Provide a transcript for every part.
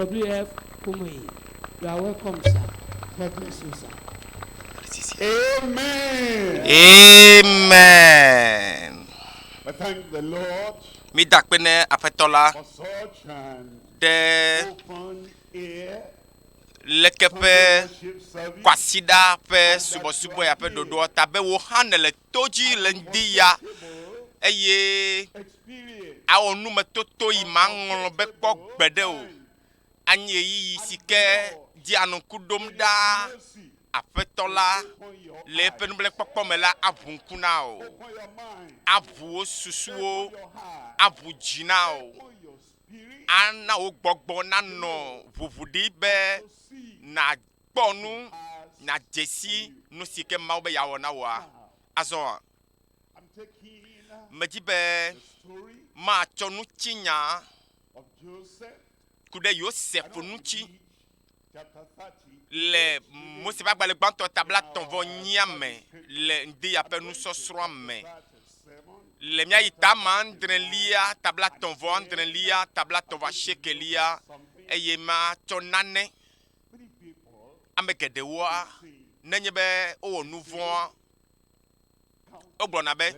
WF Kumuyi. You are welcome, sir. God bless you, sir. Amen. Amen. I thank the Lord Mi dakpene apetola for such an de open ear lekepe worship service. kwasida pe subo ya pe dodo tabe wo hanele toji lendia eye Experience awonu metoto imangolo be kpo gbede o anye yi sike di anukudom da mercy apetola upon your le eyes, penubele kpokpo me la avunkuna o upon your mind, avu susuo upon your heart, avu jina o upon your spirit ana o gbogbo na no vuvudi be to see na gbonu as na jesi no sike mawo be yawo na wa aso I'm taking mejibe the story ma chonu chinya of Joseph kude Yosef nuchi chapter 30 le Mose ba gbale gbanto tabla tonvo nyame le ndi ya pe nu sosro me 37. le mia ita mandren lia tabla tonvo andren lia tabla tonva shekelia eye ma chonane 3 people amegede wa nenye be o nouveau o gbona be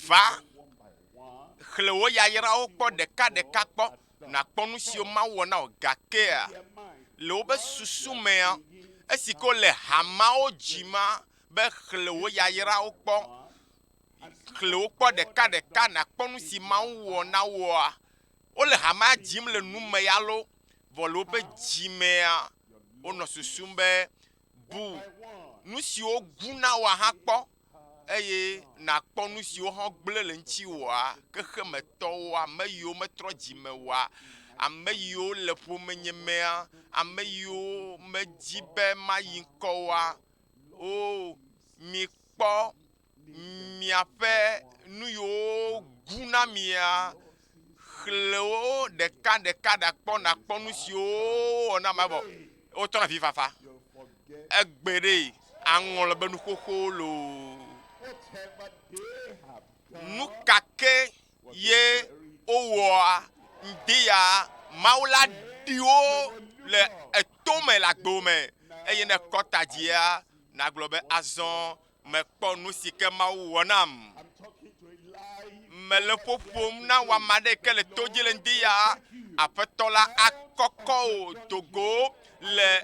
va one by one khlewo ya yira o kpo deka deka kpo na kponu si o ma wo na o gake a their mind le o be susu me a esiko le hama o jima be khlewo ya yira o kpo khlewo kpo deka deka na kponu si ma wo na wo a o le hama jim le nume ya lo volo be jime a o no susu be bu by one nu si o guna wa ha kpo eye na kpɔ nu siwo hã gblẽ le ŋuti wa xexemetɔwo ame yiwo metrɔ dzime wa ame yiwo le ƒomenye mea ame yiwo medzi be mayi ŋkɔ wa o mi kpɔ miaƒe nu yiwo guna mia xlewo ɖeka ɖeka ɖakpɔ nakpɔ nu siwo wɔna ma bɔ wotɔ na vifafa you forget egbe ɖe aŋlɔ be nuxoxo loo. whatever they have done Nu kake ye owoa ndia maula diwo le etome la gbome eye ne kɔta dia na gblɔ be azɔ mekpɔ nu si ke mawu wɔnam I'm talking to Eli mele ƒoƒom na wama ɖe ke le to dzi le ndia aƒetɔ la akɔkɔ o togo le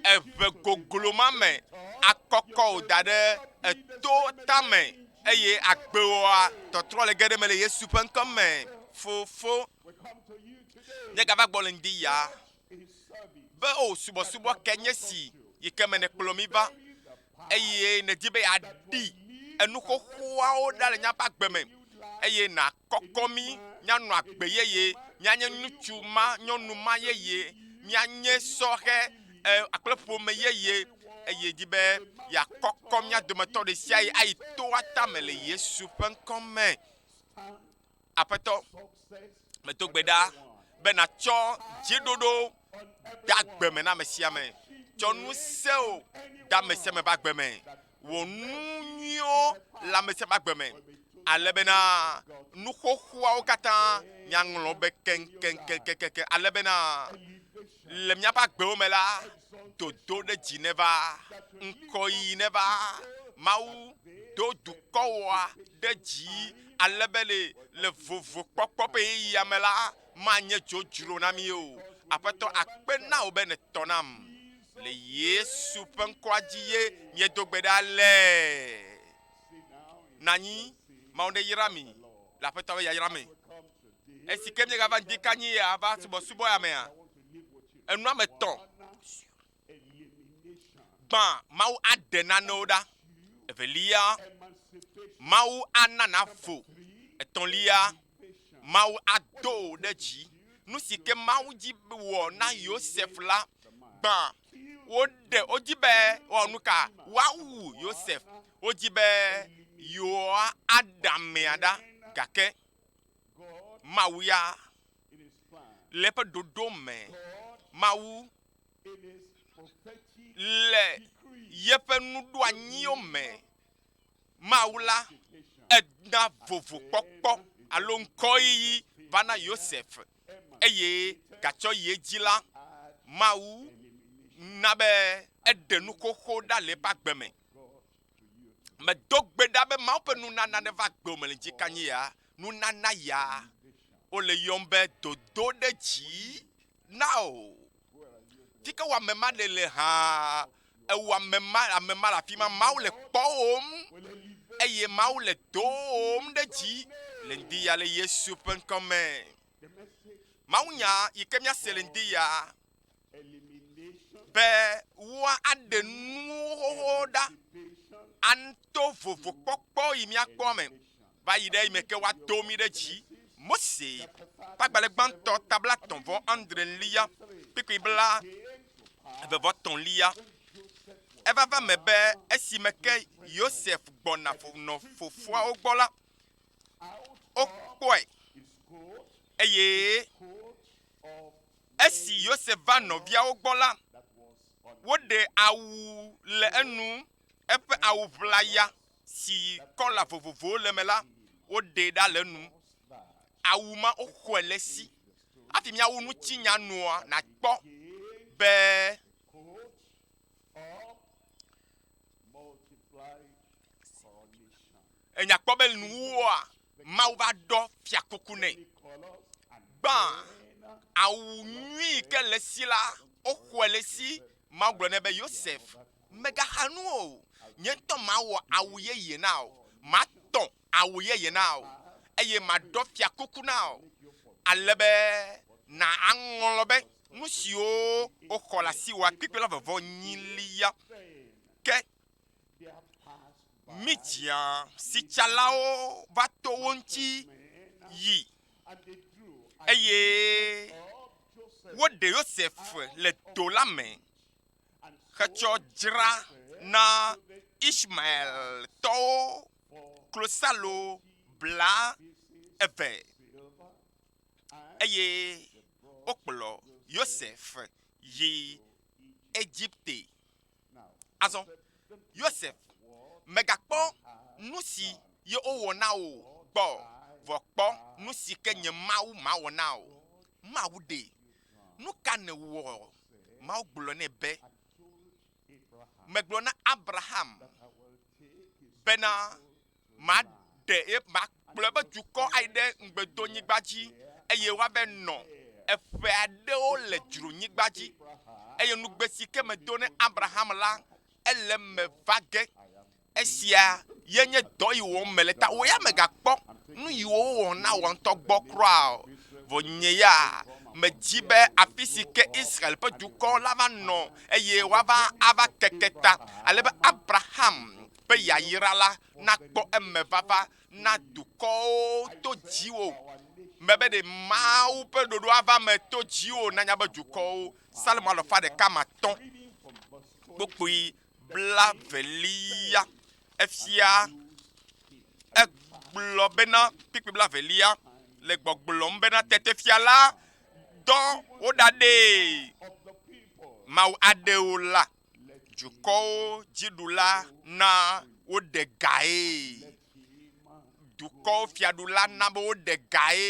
eve goglo ma me akɔkɔ o da ɖe eto tame eye agbewoa tɔtrɔ le ge ɖe me le Yesu ƒe ŋkɔ me fofo we come to you today nye gava gbɔ le ŋdi ya in service be o subɔsubɔ ke nye si yi ke me ne kplɔ mi va eye ne di be yaɖi enu xoxoawo ɖa le míaƒe agbe me eye na kɔkɔ mi mianɔ agbe yeye mianye ŋutsu ma nyɔnu ma yeye mianye sɔhe akple ƒome yeye eye di be yakɔkɔ mia dometɔ ɖe sia ɖe ayi toa tame le Yesu ƒe ŋkɔ me aƒetɔ success medo gbe ɖa be natsɔ dziɖoɖo da agbe me na ame sia ame tsɔ nu sewo da ame sia ame ƒe agbe me wò nu nyuiwo le ame sia ame ƒe agbe me ale bena nu xoxoawo katã miaŋlɔ be keŋkeŋkeŋkeŋ ale bena le míaƒe agbewo me la dodo ɖe dzi neva ŋkɔyiyi neva Mawu do dukɔwoa ɖe dzi ale be le vovo kpɔkpɔ ƒe yeyia me la manye dzodzro na mi o aƒetɔ akpe na wo be netɔ nam le Yesu ƒe ŋkɔa dzi ye miedo gbe ɖa lé nanyi mawo ɖe yra mi le aƒetɔ be yayra me esi ke miegava ŋdi kanyi ya va subɔsubɔ ya mea enua me tɔ gbã Mawu aɖe nanewo ɖa evelia Mawu ana na vo etɔ̃lia Mawu ado wo ɖe dzi nu si ke Mawu dzi wɔ na Yosef la gbã wodzi be wɔ nu ka woawu Yosef wodzi be yewoa aɖamea ɖa gake Mawu ya in his plan le eƒe ɖoɖo me Mawu in his prophetic le decree yeƒe nuɖoanyiwo me Mawu la ena vovokpɔkpɔ alo ŋkɔyiyi va na Yosef eye gatsɔ yi dzi la mawu na be eɖe nu xoxo ɖa le eƒe agbe me medo gbe ɖa be mawu ƒe nunana ne va gbe me le dzi kanyi ya nunana ya wole yɔm be dodo ɖe dzi na o tike wɔ amema ɖe le hã ewɔ amema le afi ma mawu le kpɔwom eye mawu le dom ɖe dzi le ŋdi ya le Yesu ƒe ŋkɔ me mawu nya yi ke míase le ŋdi ya be woaɖe nuwo ɖa anto vovokpɔkpɔ yi míakpɔ me va yi ɖe yi me ke woado mi ɖe dzi Mose kpagbalẽ gbãtɔ tabla 9:9 kpikpi bla 23 evava me be esime ke Yosef gbɔna nɔ fofoawo gbɔ la wokpɔe eye esi Yosef va nɔviawo gbɔ la woɖe awu le enu eƒe awu ʋlaya si kɔla vovovowo le me la woɖe ɖa le enu awu ma woxɔe le si hafi miawu ŋutsinyanoa nakpɔ be enyakpɔ be nuwoa mawu va ɖɔ fiakuku nɛ gbã awu nyui ke le si la woxɔe le si mawu gblɔ nɛ be Yosef megaha nu o nye ŋutɔ mawɔ awu yeye na o matɔ awu yeye na o eye maɖɔ fiakuku na o ale be na aŋlɔ be nu siwo woxɔ le asiwòa kpikpe la vevɔ nyilia ke Midian sitsalawo va to wo ŋuti yi eye woɖe Yosef le do la me hetsɔ dzra na Ishmael tɔwo klosalo bla eve eye wokplɔ Yosef yi Egypte azɔ Yosef megakpɔ nu si ye wowɔ na wo gbɔ vɔ kpɔ nu si ke nye mawu mawɔ na o mawu ɖe nu ka ne wɔ mawu gblɔ nɛ be megblɔ na Abraham bena makplɔ be dukɔ ayi ɖe ŋgbedonyigba dzi eye woave nɔ eƒe aɖewo le dzronyigba dzi eye nugbe si ke medo ne Abraham la ele me va ge esia ye nye dɔ yi wɔm me le ta wo ya megakpɔ nu yi wo wɔ na wɔ ŋutɔ gbɔ kura o vɔ nye ya medzi be afi si ke Israel ƒe dukɔ la va nɔ eye woava ava keke ta ale be Abraham ƒe yayira la nakpɔ eme vava na dukɔwo to dziwo mebe de mawu ƒe ɖoɖo ava me to dziwo nanya be dukɔwo Salmo 150 kpokpoe bla velia efia egblɔ bena kpikpi bla velia le gbɔgblɔm bena tete fia la dɔ woɖaɖee mawu aɖewo la dukɔwo dziɖula na woɖe gae dukɔwo fiaɖula na be woɖe gae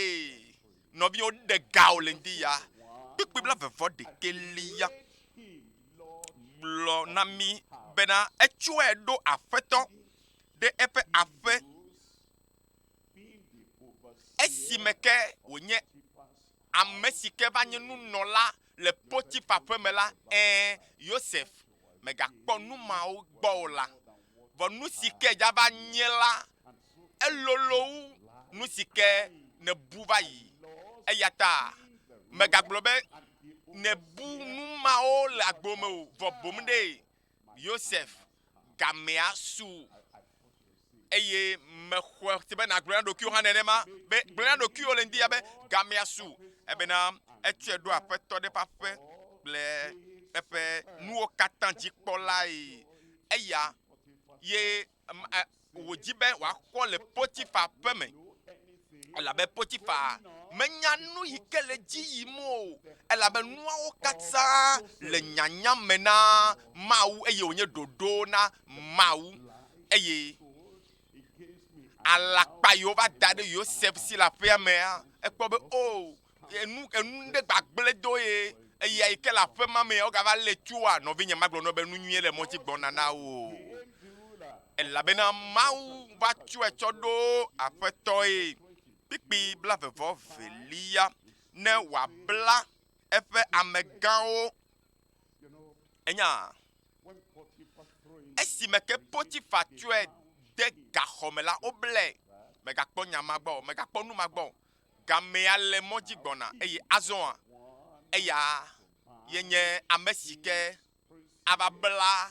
nɔviwo ɖe gawo le ŋdi ya kpikpi bla vevɔ ɖekelia gblɔ na mi bena etsɔe ɖo aƒetɔ ɖe eƒe aƒe esime ke wònye ame si ke va nye nunɔla le Potifa ƒe me la Yosef megakpɔ nu mawo gbɔ o la vɔ nu si ke dza va nye la elolo wu nu si ke ne bu va yi eya ta megagblɔ be ne bu nu mawo le agbo me o vɔ bom ɖe Yosef gamea su eye mexɔ si be nagblɔ na ɖokuiwo hã nenema be gblɔ na ɖokuiwo le ŋdi ya be gamea su ebena etsɔe ɖo aƒetɔ ɖe ƒe aƒe kple eƒe nuwo katã dzikpɔlae eya ye wòdzi be wòaxɔ le Potifa ƒe me elabe Potifa menya nu yi ke le dzi yim o elabe nuawo katã le nyanya me na mawu eye wònye ɖoɖo na mawu eye alakpa yiwo va da ɖe Yosef si le aƒea mea ekpɔ be o enu de gbagble do ye eya yi ke la ƒe ma me o gava le tua nɔvi nye magblɔ no be nu nyuie le mɔdzi gbɔna na o elabena mawu va tsɔe tsɔ ɖo aƒetɔ ye kpikpi bla vevɔ velia ne wòabla eƒe amegãwo enya esime ke Potifa tsɔe de gaxɔme la woblɛ megakpɔ nyama gbɔ megakpɔ numa gbɔ gamea le mɔdzi gbɔna eye azɔa eya yenye ame si ke ava bla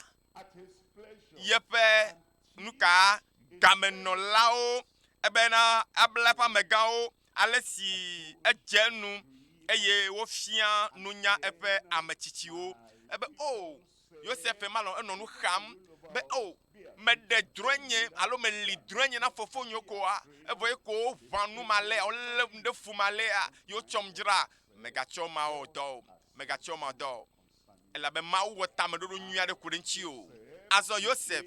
yeƒe nuka gamenɔlawo ebena abla eƒe amegãwo ale si edze nu eye wofia nunya eƒe ametsitsiwo ebe o Yosef malɔ enɔ nu xam be o meɖe drɔ̃enye alo meli drɔ̃enye na fofonye koa evɔ ye ko ʋã nu ma lea wolé ɖe fu ma lea yewo tsɔm dzra megatsɔ ma o dɔ megatsɔ ma dɔ elabe Mawu wɔ tameɖoɖo nyui aɖe ku ɖe ŋuti o azɔ Yosef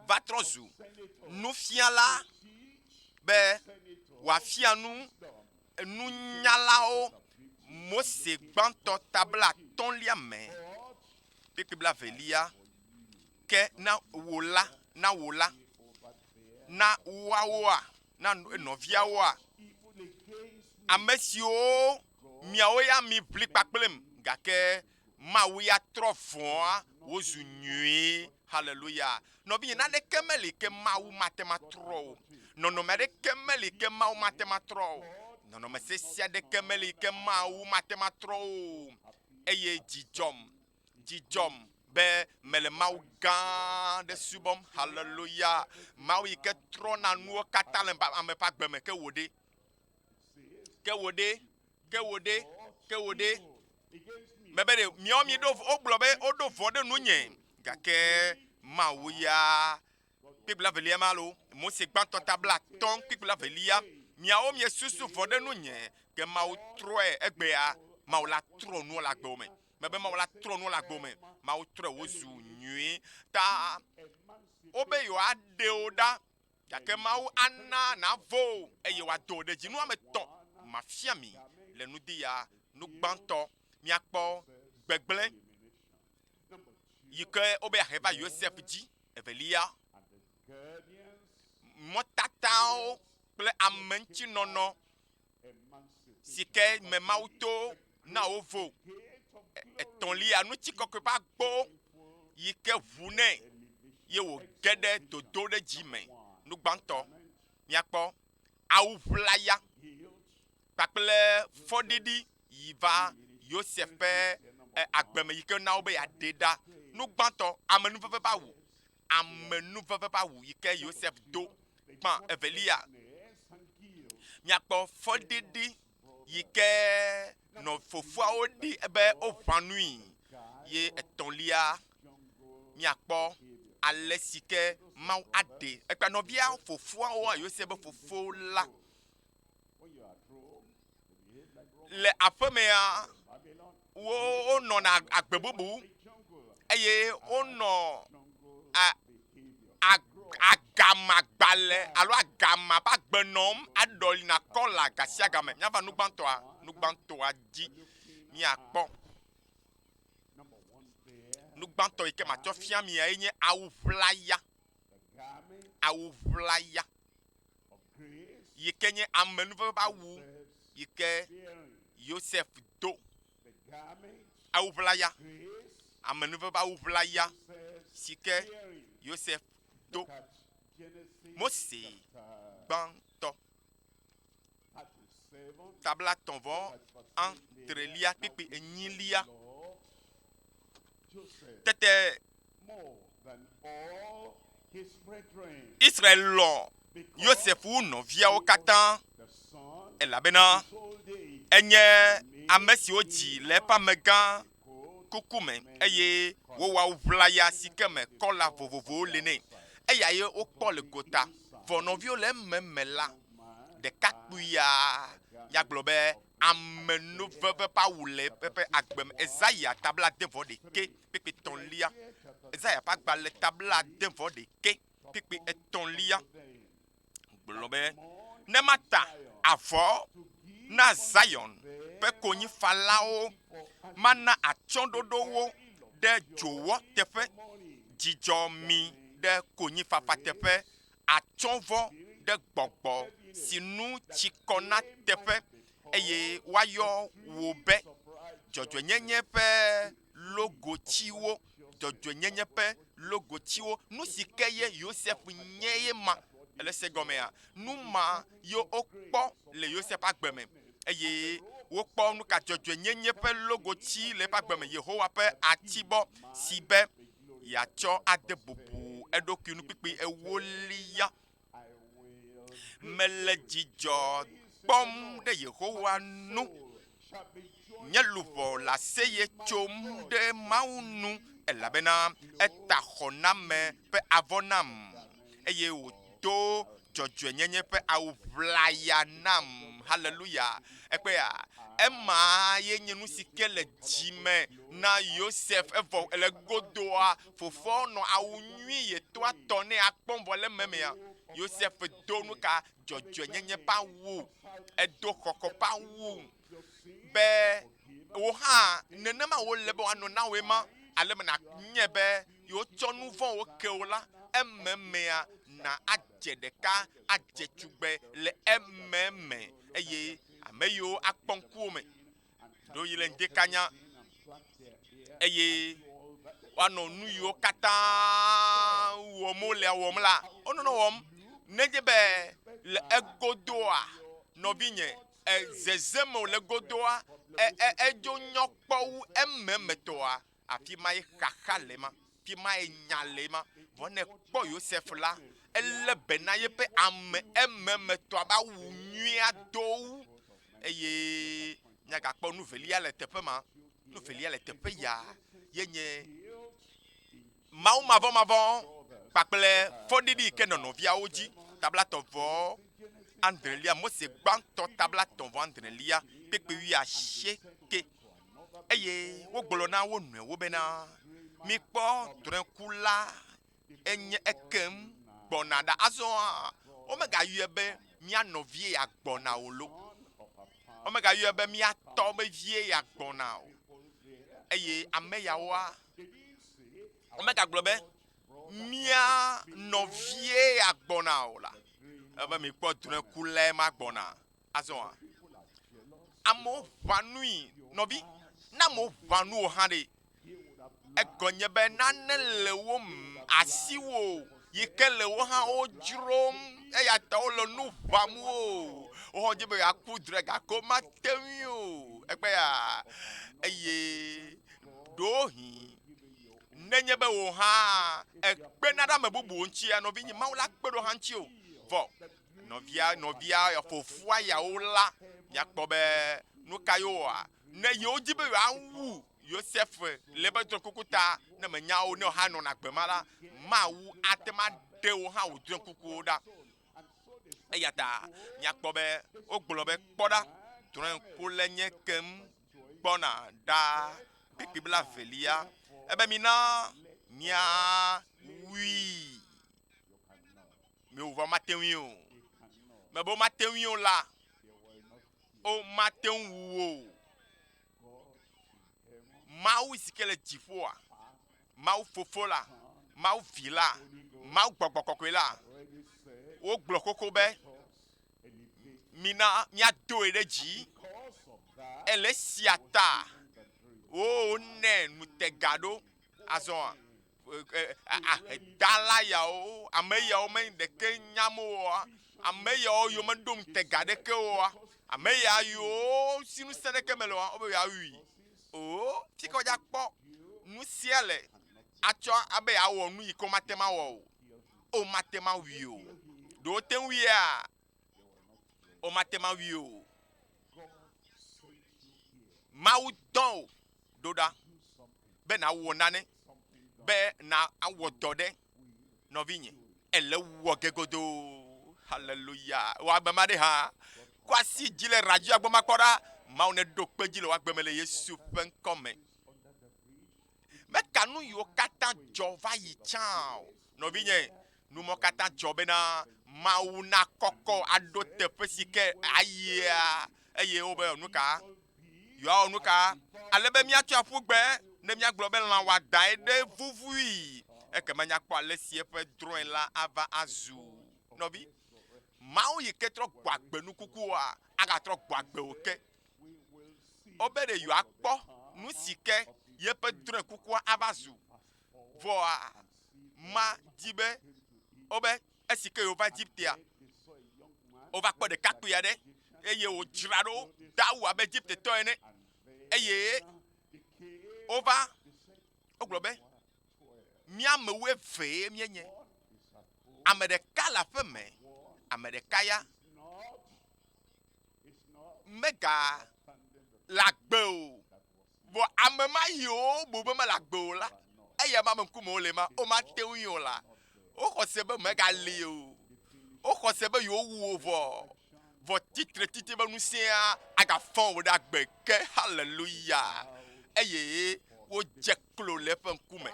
va trɔ zu nufiala be wòafia nunyalawo Mose gbãtɔ tabla 1 me kpekpe bla velia ke na wola na woawoa na nɔviawoa ame siwo miawo ya mi bli kpakplem gake Mawu ya trɔ vɔa wozu nyui haleluya nɔvi naneke meli ke Mawu mate ma trɔ o nɔnɔme aɖeke meli ke Mawu mate ma trɔ o nɔnɔme sesi aɖeke meli ke Mawu mate ma trɔ o eye dzidzɔm be mele Mawu gã ɖe subɔm haleluya Mawu yi ke trɔna nuwo katã le ame ƒe agbe me ke wò ɖe mebe ɖe miawo mi ɖo wogblɔ be woɖo vɔ ɖe nunye gake Mawu ya kpekpe la velia ma lo Mose gbãtɔ tabla 1 kpekpe la velia miawo mie susu vɔ ɖe nunye ke Mawu trɔe egbea Mawu la trɔ nuwo le agbewo me mebe Mawu la trɔ nuwo le agbewo me Mawu trɔe wozu nyui ta wobe yewoaɖewo ɖa gake Mawu ana navo eye wòado ɖe dzi nu ame 3 mafia mi le nudi ya nugbãtɔ miakpɔ gbegblẽ yi ke wobe yahe va Yosef dzi evelia mɔtatawo kple amentinɔnɔ si ke me Mawu to na wo vo etɔ̃lia nutsikɔkɔe ƒe agbo yi ke ʋu nɛ ye wò ge ɖe dodo ɖe dzi me nugbãtɔ miakpɔ awu ʋlaya kpakple fɔɖiɖi yi va Yosef ƒe agbeme yi ke na wo be yeaɖe ɖa nugbãtɔ amenuveve ƒe awu yi ke Yosef do gbã evelia miakpɔ fɔɖiɖi yi ke nɔ fofoawo ɖi ebe woʋã nui ye etɔ̃lia miakpɔ ale si ke Mawu aɖe ekpe nɔvia fofoawo Yosef be fofo la le aƒemea wonɔna agbe bubu eye wonɔ agamagbalẽ alo agama ƒe agbe nɔm aɖɔlina kɔ le agasiagame miava nugbãtɔa dzi miakpɔ nugbãtɔ yi ke matsɔ fia mia ye nye awu ʋlaya yi ke nye amenuveve ƒe awu yi ke Yosef do awu ʋlaya amenuveve ƒe awu ʋlaya si ke Yosef do Mose gbãtɔ tabla 1 kpekpe 8 tete Israël lɔ Yosef wu nɔviawo katã elabena enye ame siwo dzi le eƒe amegã kuku me eye wowɔ awu ʋlaya si ke me kɔla vovovowo le nɛ eya ye wokpɔ le gota vɔ nɔviwo le ememe la ɖekakpuia ya gblɔ be amenuveve ƒe awu le eƒe agbeme Ezaya tabla 2 kpekpe 3 Ezaya ƒe agbalẽ tabla 2 kpekpe 3 gblɔ be ne mata avɔ na Zion ƒe konyifalawo mana atsyɔ̃ɖoɖowo ɖe dzowɔ teƒe, dzidzɔmi ɖe konyifafa teƒe, atsyɔ̃vɔ ɖe gbɔgbɔ si nu tsikɔ na teƒe, eye woayɔ wò be dzɔdzɔenyenye ƒe logotsiwo, dzɔdzɔenyenye ƒe logotsiwo, nu si ke ye Yosef nye ye ma. Ele se gɔmea, nu ma yo wokpɔ le Yosef agbe me, eye wokpɔ nu ka dzɔdzɔenyenye ƒe logotsi le eƒe agbe me, Yehowa ƒe atibɔ si be yeatsɔ ade bubu eɖokui nukpikpi ewolia. Mele dzidzɔ kpɔm ɖe Yehowa nu, nye luʋɔ le aseye tsom ɖe Mawu nu, elabena eta xɔ na me ƒe avɔ nam, eye wòdo dzɔdzɔenyenye ƒe awu ʋlaya nam. Haleluya. Ekpea, ema ye nye nu si ke le dzime na Yosef, evɔ ele godoa, fofoa nɔ awu nyui yetoa tɔ ne akpɔm vɔ le memea. Yosef do nu ka dzɔdzɔenyenye ƒe awu, edo xɔxɔ ƒe awu, be wo hã nenema wole be woanɔ na woe ma, ale me nye be yewotsɔ nu vɔ̃wo ke wo la, ememea na adze ɖeka, adze tugbe le ememe, eye ame yiwo akpɔ ŋkuwo me ɖo yi le ŋdi kanya, eye woanɔ nu yiwo katã wɔm wole wɔm la, wonɔnɔ wɔm, nenye be le egodoa, nɔvinye, zezeme wòle godoa, edzo nyɔkpɔ wu ememetɔa, afi ma ye xaxa le ma, afi ma ye nya le ma, vɔ ne kpɔ Yosef la, ele be na ye ƒe ame ememetɔa ba wu nyuia do wu, eye nyagakpɔ nu velia le teƒe ma, nu velia le teƒe ya, ye nye Mawu mavɔmavɔ kpakple fɔɖiɖi ke nɔ nɔviawo dzi, tabla tɔvɔ andrelia, Mose gbãtɔ tabla tɔvɔ andrelia, kpekpe 17, eye wogblɔ na wo nɔewo bena mikpɔ drɔ̃ekula enye ekem gbɔna ɖa, azɔ womegayɔe be mía nɔvie ya gbɔna o lo, womegayɔe be míatɔ be vie ya gbɔna o, eye ame yawoa womegagblɔ be mía nɔvie ya gbɔna o la, ebe mikpɔ drɔ̃ekula ma gbɔna, azɔa amewo ʋã nui nɔvi, na amewo ʋã nuwo hã ɖe, egɔnye be nane le wo asiwo yi ke le wo hã wo dzrom, eya ta wole nu ʋãm wo, wo dzi be yeaku drɔ̃e gake mate ŋui o, ekpea, eye ɖohi nenye be wo hã ekpena ɖe ame bubuwo ŋutia, nɔvi nye Mawu la kpe ɖo hã ŋuti o, vɔ nɔvia fofoa yawo la, miakpɔ be nu ka yewoa, ne yewo dzi be yewoawu Yosef le be drɔ̃kuku ta, ne menya wo ne wo hã nɔna gbe ma la, Mawu ate ma ɖe wo hã wo drɔ̃kukuwo ɖa, eya ta miakpɔ be wogblɔ be kpɔɖa, drɔ̃ekula nye kem gbɔna ɖa, kpekpe bla velia, ebe mina mia wui, mi wo vɔ mate ŋui o, me be mate ŋui o la, o mate ŋu o. Mawu si ke le dziƒoa, Mawu fofo la, Mawu vi la, Mawu gbɔgbɔ kɔkɔe la, wogblɔ koko be mina miadoe ɖe dzi, ele sia ta, wo ne nutega ɖo, azɔa, dala yawo, ame yawo me ɖeke nyam oa, ame yawo yo me ɖo nutega ɖeke oa, ame ya yo si nu se ɖeke me le oa, wo be yeawui. O, fike wodza kpɔ nu sia le atsɔ abe yeawɔ nu yi ke womate ma wɔ o mate ma wui o, ɖewo te wuia, o mate ma wui o. Mawu dɔn o ɖo ɖa be na wɔ nane, be na awɔ dɔ ɖe nɔvinye, ele wɔ ge godoo, haleluya, wɔ agbe ma ɖe hã, kɔ asi dzi le radio agbɔ ma kpɔ ɖa, Mawu ne ɖo kpe dzi le wɔ agbe me le Yesu ƒe ŋkɔ me. Meka nu yiwo katã dzɔ va yi tsã o, nɔvinye, nu mɔ katã dzɔ bena Mawu na kɔkɔ aɖo teƒe si ke ayia, eye wo be onuka yo onuka ale be mia tu afugbe ne mia glo be lan wa dai de vuvui e ke manya kpo ale sie pe droin la ava azu nobi mawo yi ke tro gbagbe nu kuku a aga tro gbagbe o ke obe de yo akpo nu sike ye pe droin kuku ava azu vo ma dibe obe esike yo va Egypte a o va kpo de kakpuya de eye o dzrado dawu abe Egypte to ene eye o va o glo be mia mewe ve mienye ame de kala feme ame de kaya mega lagbe o bo ame ma yo bo be ma lagbe o la eye ma me nkume o le ma o ma te wi o la o ko se be mega li o ko se be yo wu vo titre be nu se aga fon wo da gbe ke hallelujah eye wo je klo le fe nkume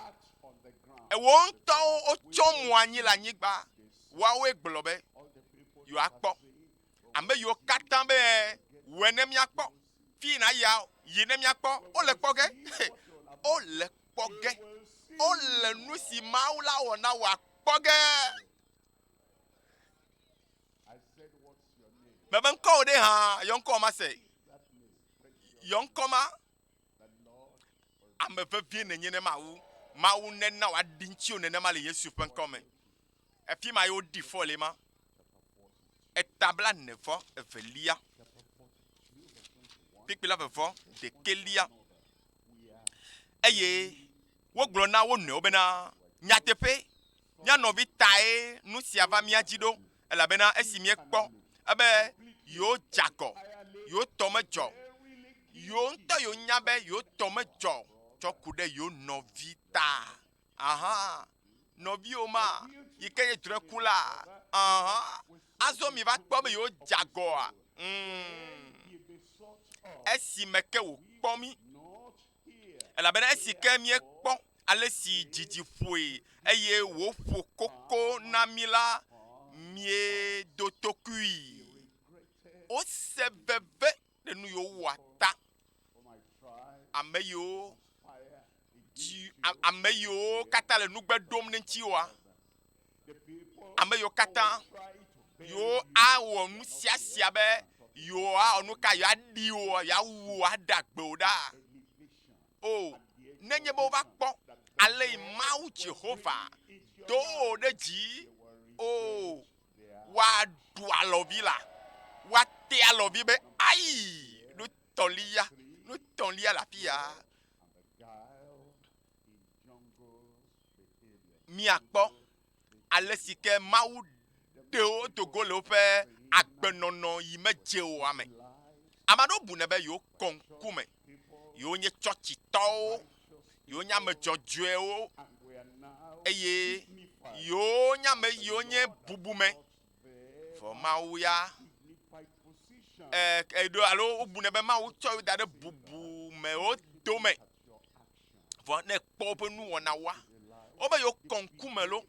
e wo nto o chomu anyi la nyigba wa we gblobe yo akpo ame yo katan be wene mi akpo fi na ya yi ne mi akpo o le kpo ge o le kpo ge o le nu si maula wona wa kpo ge beben ko de ha yon ko ma se yon ko ma ame fe ne nyene mawu ne na wa dinchi o ne na ma le Yesu pen come e fi ma yo di fo le ma etabla nevo evelia pikpila vevo de kelia eye wo glo na wo ne obena nyatepe nya no bi tae nu si ava mi ajido ela bena esimie kpo abe yo jago yo tomejo yo nto yo nyabe yo tomejo chokude yo novita aha novi oma yike drekula aha azo mi va kpo be yo jago a esi meke wo kpo mi ela bena esi ke mi kpo ale si jiji foi eye wo fo koko na mila mie dotokui o seveve de nu yo wata ameyo kata le nugbe dom ne nti wa ameyo kata yo awo nu sia be yo a onu ka yo adi o ya wu adagbe o da o nenye bo va kpo ale mau Jehovah do de ji o wa du alovila wa te alovi be ai nu tonlia la pia mi akpo ale sike mau de o togo le fe agbenono yi meje o ame amado bu ne be yo konkume yo nye church to yo nya me jojoe o eye yo nye bubume for mau ya edo alo obu ne be mau cho da de bubu me o dome for ne kpo pe nu wona wa obe yo konkume lo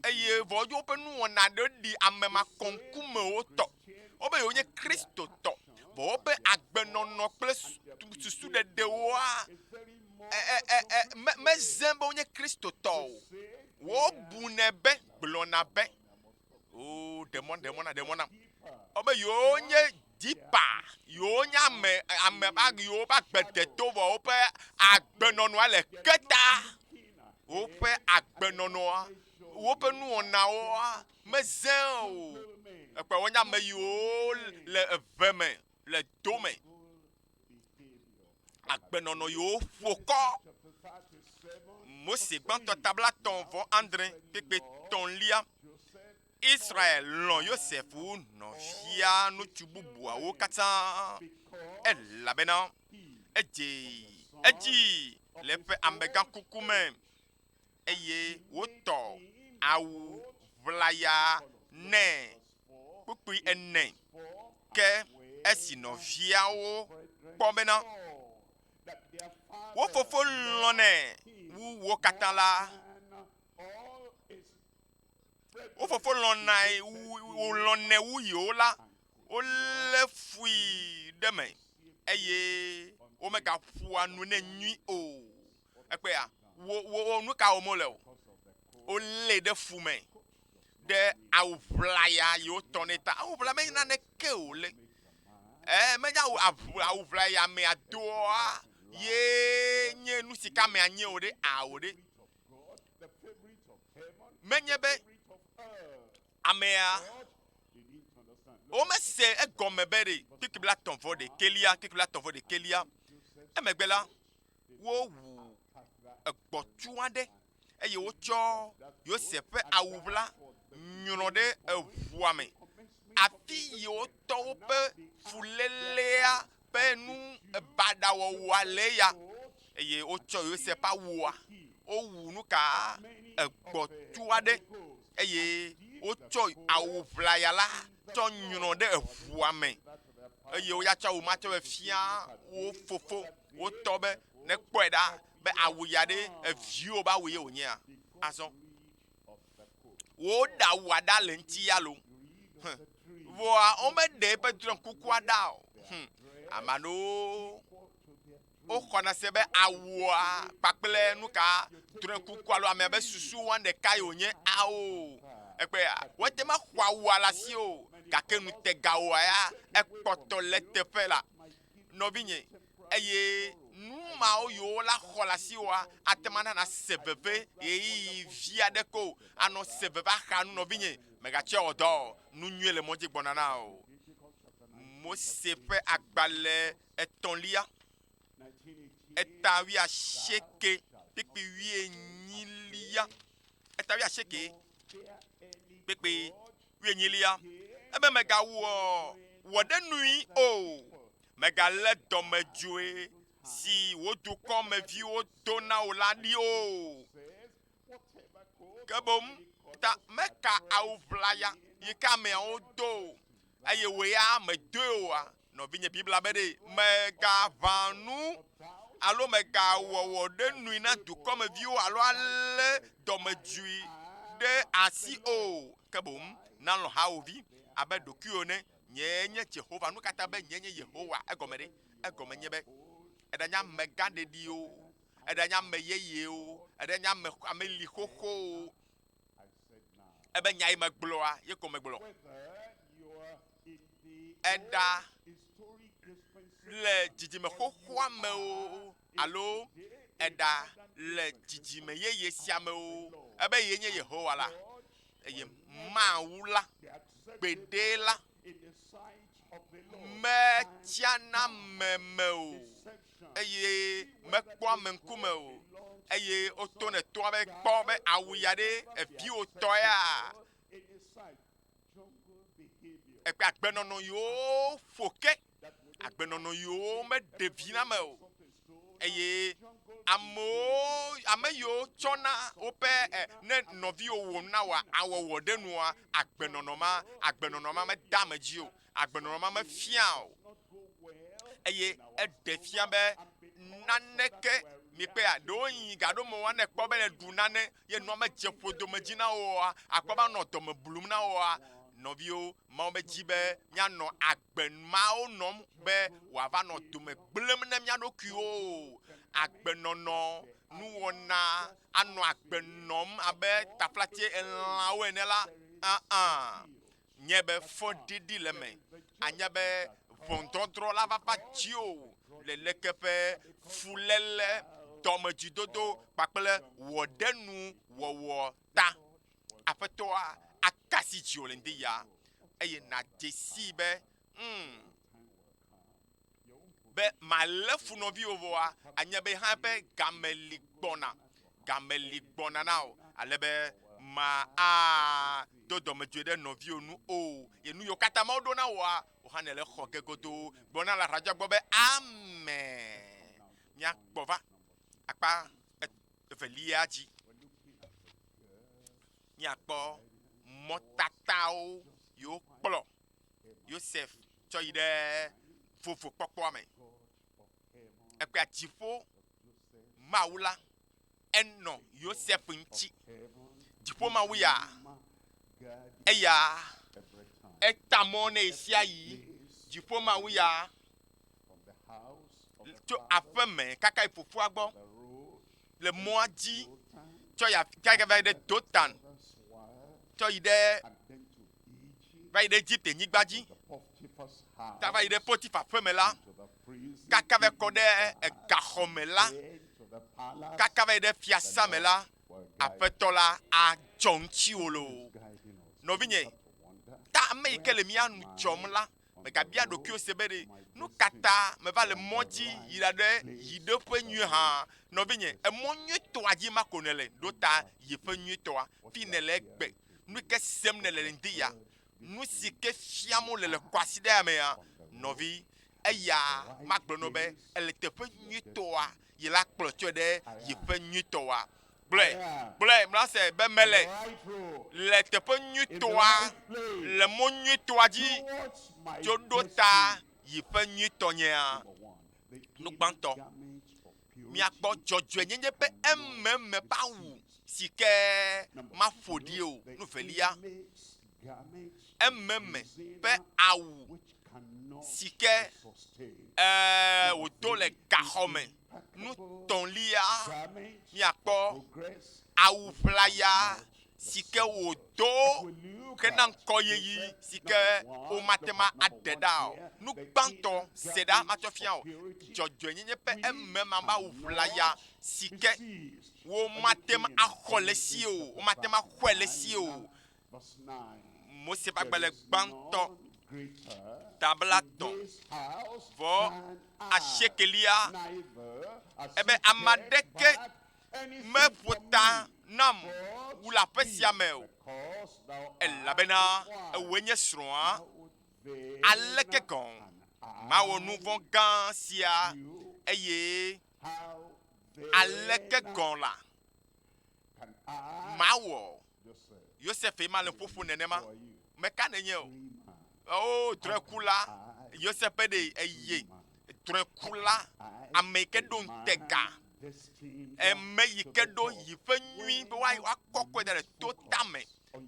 eye vo yo pe nu wona de di amema konkume o to obe yo nye Kristo to bo obe agbenono ple susu de wa me zembo nye Kristo to wo bu ne be blona be oh demona obe yo nye dipa yo nya ame bag yo ba gbete to vo ope agbenono ale keta ope agbenono ope nu ona o mezen o epe wonya me yo le veme le dome agbenono yo foko Mose gbanto tabla ton vo André pepe ton lia Israël lon Yosef ou no fia no tububu a o kata la bena eji le pe ambega kukume eye woto awu vlaya ne pupui ene ke esi no fia o pomena wo fofo lone wo kata la o fofo lona wo lone wu yo la o le fui de me eye o me ga fu anu ne nyi o ekpe ya wo nu ka o mo le o le de fu me de awuvla ya yo toneta awuvla me na ne ke o le me ja awuvla ya me adoa ye nye nu sika me anye o de a o de menye be amea o me se egome bere kikibla tonfo de kelia emegbela wo wu egbotuade eye wo cho Joseph awuvla nyuno de evuame afi yo to pe fulelea pe nu badawo waleya eye o cho Joseph awua o wu nu ka egbotuade eye o cho awuvla ya la cho nyuno de evuame eye o ya cha o ma cho efia o fofo o tobe ne kweda be awuyade evio ba wuye onya aso wo da wada lenti yalo wo a o me de pe tron kuku ada amano o kona sebe awua pakple nu ka tron kuku alo ame be susu wan de kai onye awo ekpe ya wo te ma kwa wala si o ka kenu te gawa ya ekpoto letefe la no vinye eye numa o yo la kholasi wa atemana na sebebe e via de ko ano sebebe khanu no vinye mega che odo nu nyele moji bonana o mo sefe agbale etonlia etawi a sheke pipi wi enyilia etawi a sheke pipi wi enyilia ebe mega wo de nui o mega le domejoe si wo du comme vi wo dona o la di o kabom ta meka awvlaya yika me o do aye we ya me do a no vinye bibla bede mega vanu alo mega wo de nui na du comme vi o alo ale domejui de asi o kabom na lo ha ovi abe dokuone nyenye Jehova nu kata be nyenye Yehova egomede egome be edanya mega de dio edanya meyeye o edanya me ameli koko ebe nyai megloa ye ko meglo eda le jijime koko ame o alo eda le jijime yeye siame o ebe yenye Yehova la eye maula bedela me tiana memeo eye me kwa menkumeo eye otone toabe kpobe awuyade efi otoya ekpe agbenono yo foke agbenono yo me devina meo eye ameyo chona ope ne novi owo na wa awowo denua agbenono ma me damagio agbenono ma me fiao eye edefia be naneke mi pe a do yin gado mo wa ne kpo be ne du nane ye no ma jefodo magina o akwa no to me bulum na o novio ma be jibe nya no agbenma o nom be wa va no to me blem na nya no kuo agbenono nu wona ano agbenom abe taplatie enlawe ne la nyebe fodidi leme anyabe vondondro la va pa tio le lekepe fulele domejidodo pakple wodenu wowo ta afetoa akasi jiolende ya eye na jesi be be malefu novi ovoa anyabe hape gameligbona nao alebe ma do domejede novi onu o yenu yo kata ma do na wa o hanele khoke godo bona la raja gbo be amen nya gbova apa eveliaji nya gbo motatao yo plo Joseph choide fofo popo ame ekpe atifo maula enno Joseph nchi diploma wiya eya etamone siayi dziƒo mawu ya from the house of the tso father, aƒe me kaka yi fofoa gbɔ the road, le mɔa dzi Dothan, tsɔ yi kaka va yi ɖe Dotan that's why, tsɔ yi ɖe and then to Egypt, va yi ɖe Egypte nyigba dzi the Potiphar's house, ta va yi ɖe Potifa ƒe me la to the prison, kaka va yi kɔ ɖe gaxɔ me la then to the palace, kaka va yi ɖe fiasa me la were aƒetɔ la adzɔ ŋutiwò lo guiding us. nɔvinye To wonder, ta ame yi ke le mía nu tsɔm la megabia ɖokuiwo se be ɖe nu katã meva le mɔ dzi yina ɖe yi ɖe ƒe nyui hã nɔvinye emɔ nyuitɔa dzi ma ko ne le ɖo ta yi ƒe nyuitɔa fi ne le egbe nu ke sem ne le ŋdi ya nu si ke fiam le kɔasi ɖe ame ya nɔvi eya magblɔ nɔ be ele teƒe nyuitɔa yi la kplɔ tsɔe ɖe yi ƒe nyuitɔa gblɔe mla se be mele right road, le teƒe in the nyuitɔa right place, le mɔ nyuitɔa dzi towards my tso ɖo ta destiny. yi ƒe nyuitɔnyea Number one, the Nu inner gbãtɔ. garment of purity miakpɔ dzɔdzɔenyenye ƒe ememe ƒe awu si ke maƒo ɖi o nu velia ememe ƒe awu si ke wòdo le gaxɔ me nu tɔ̃lia miakpɔ awu ƒlaya si ke wòdo hena ŋkɔyeyi si ke womate ma aɖe ɖa o nu gbãtɔ se ɖa matsɔ fia o dzɔdzɔenyenye ƒe ememe ƒe awu ƒlaya si ke womate ma axɔ le si o womate ma xɔe le si o Mose ƒe agbalẽ gbãtɔ tabla tɔ̃ vɔ asiekelia ebe ame aɖeke meƒo ta nam wu le aƒe sia me o elabena ewoe nye srɔ̃a aleke gɔ̃ mawɔ nu vɔ̃ gã sia eye aleke gɔ̃ la mawɔ Yosef ma le ƒoƒo nenema meka nenye o drɔ̃ekula Yosef ɖe eye drɔ̃ekula ame yi ke ɖo ŋutega eme yi ke ɖo yi ƒe nyui be woakɔkɔe da ɖe to tame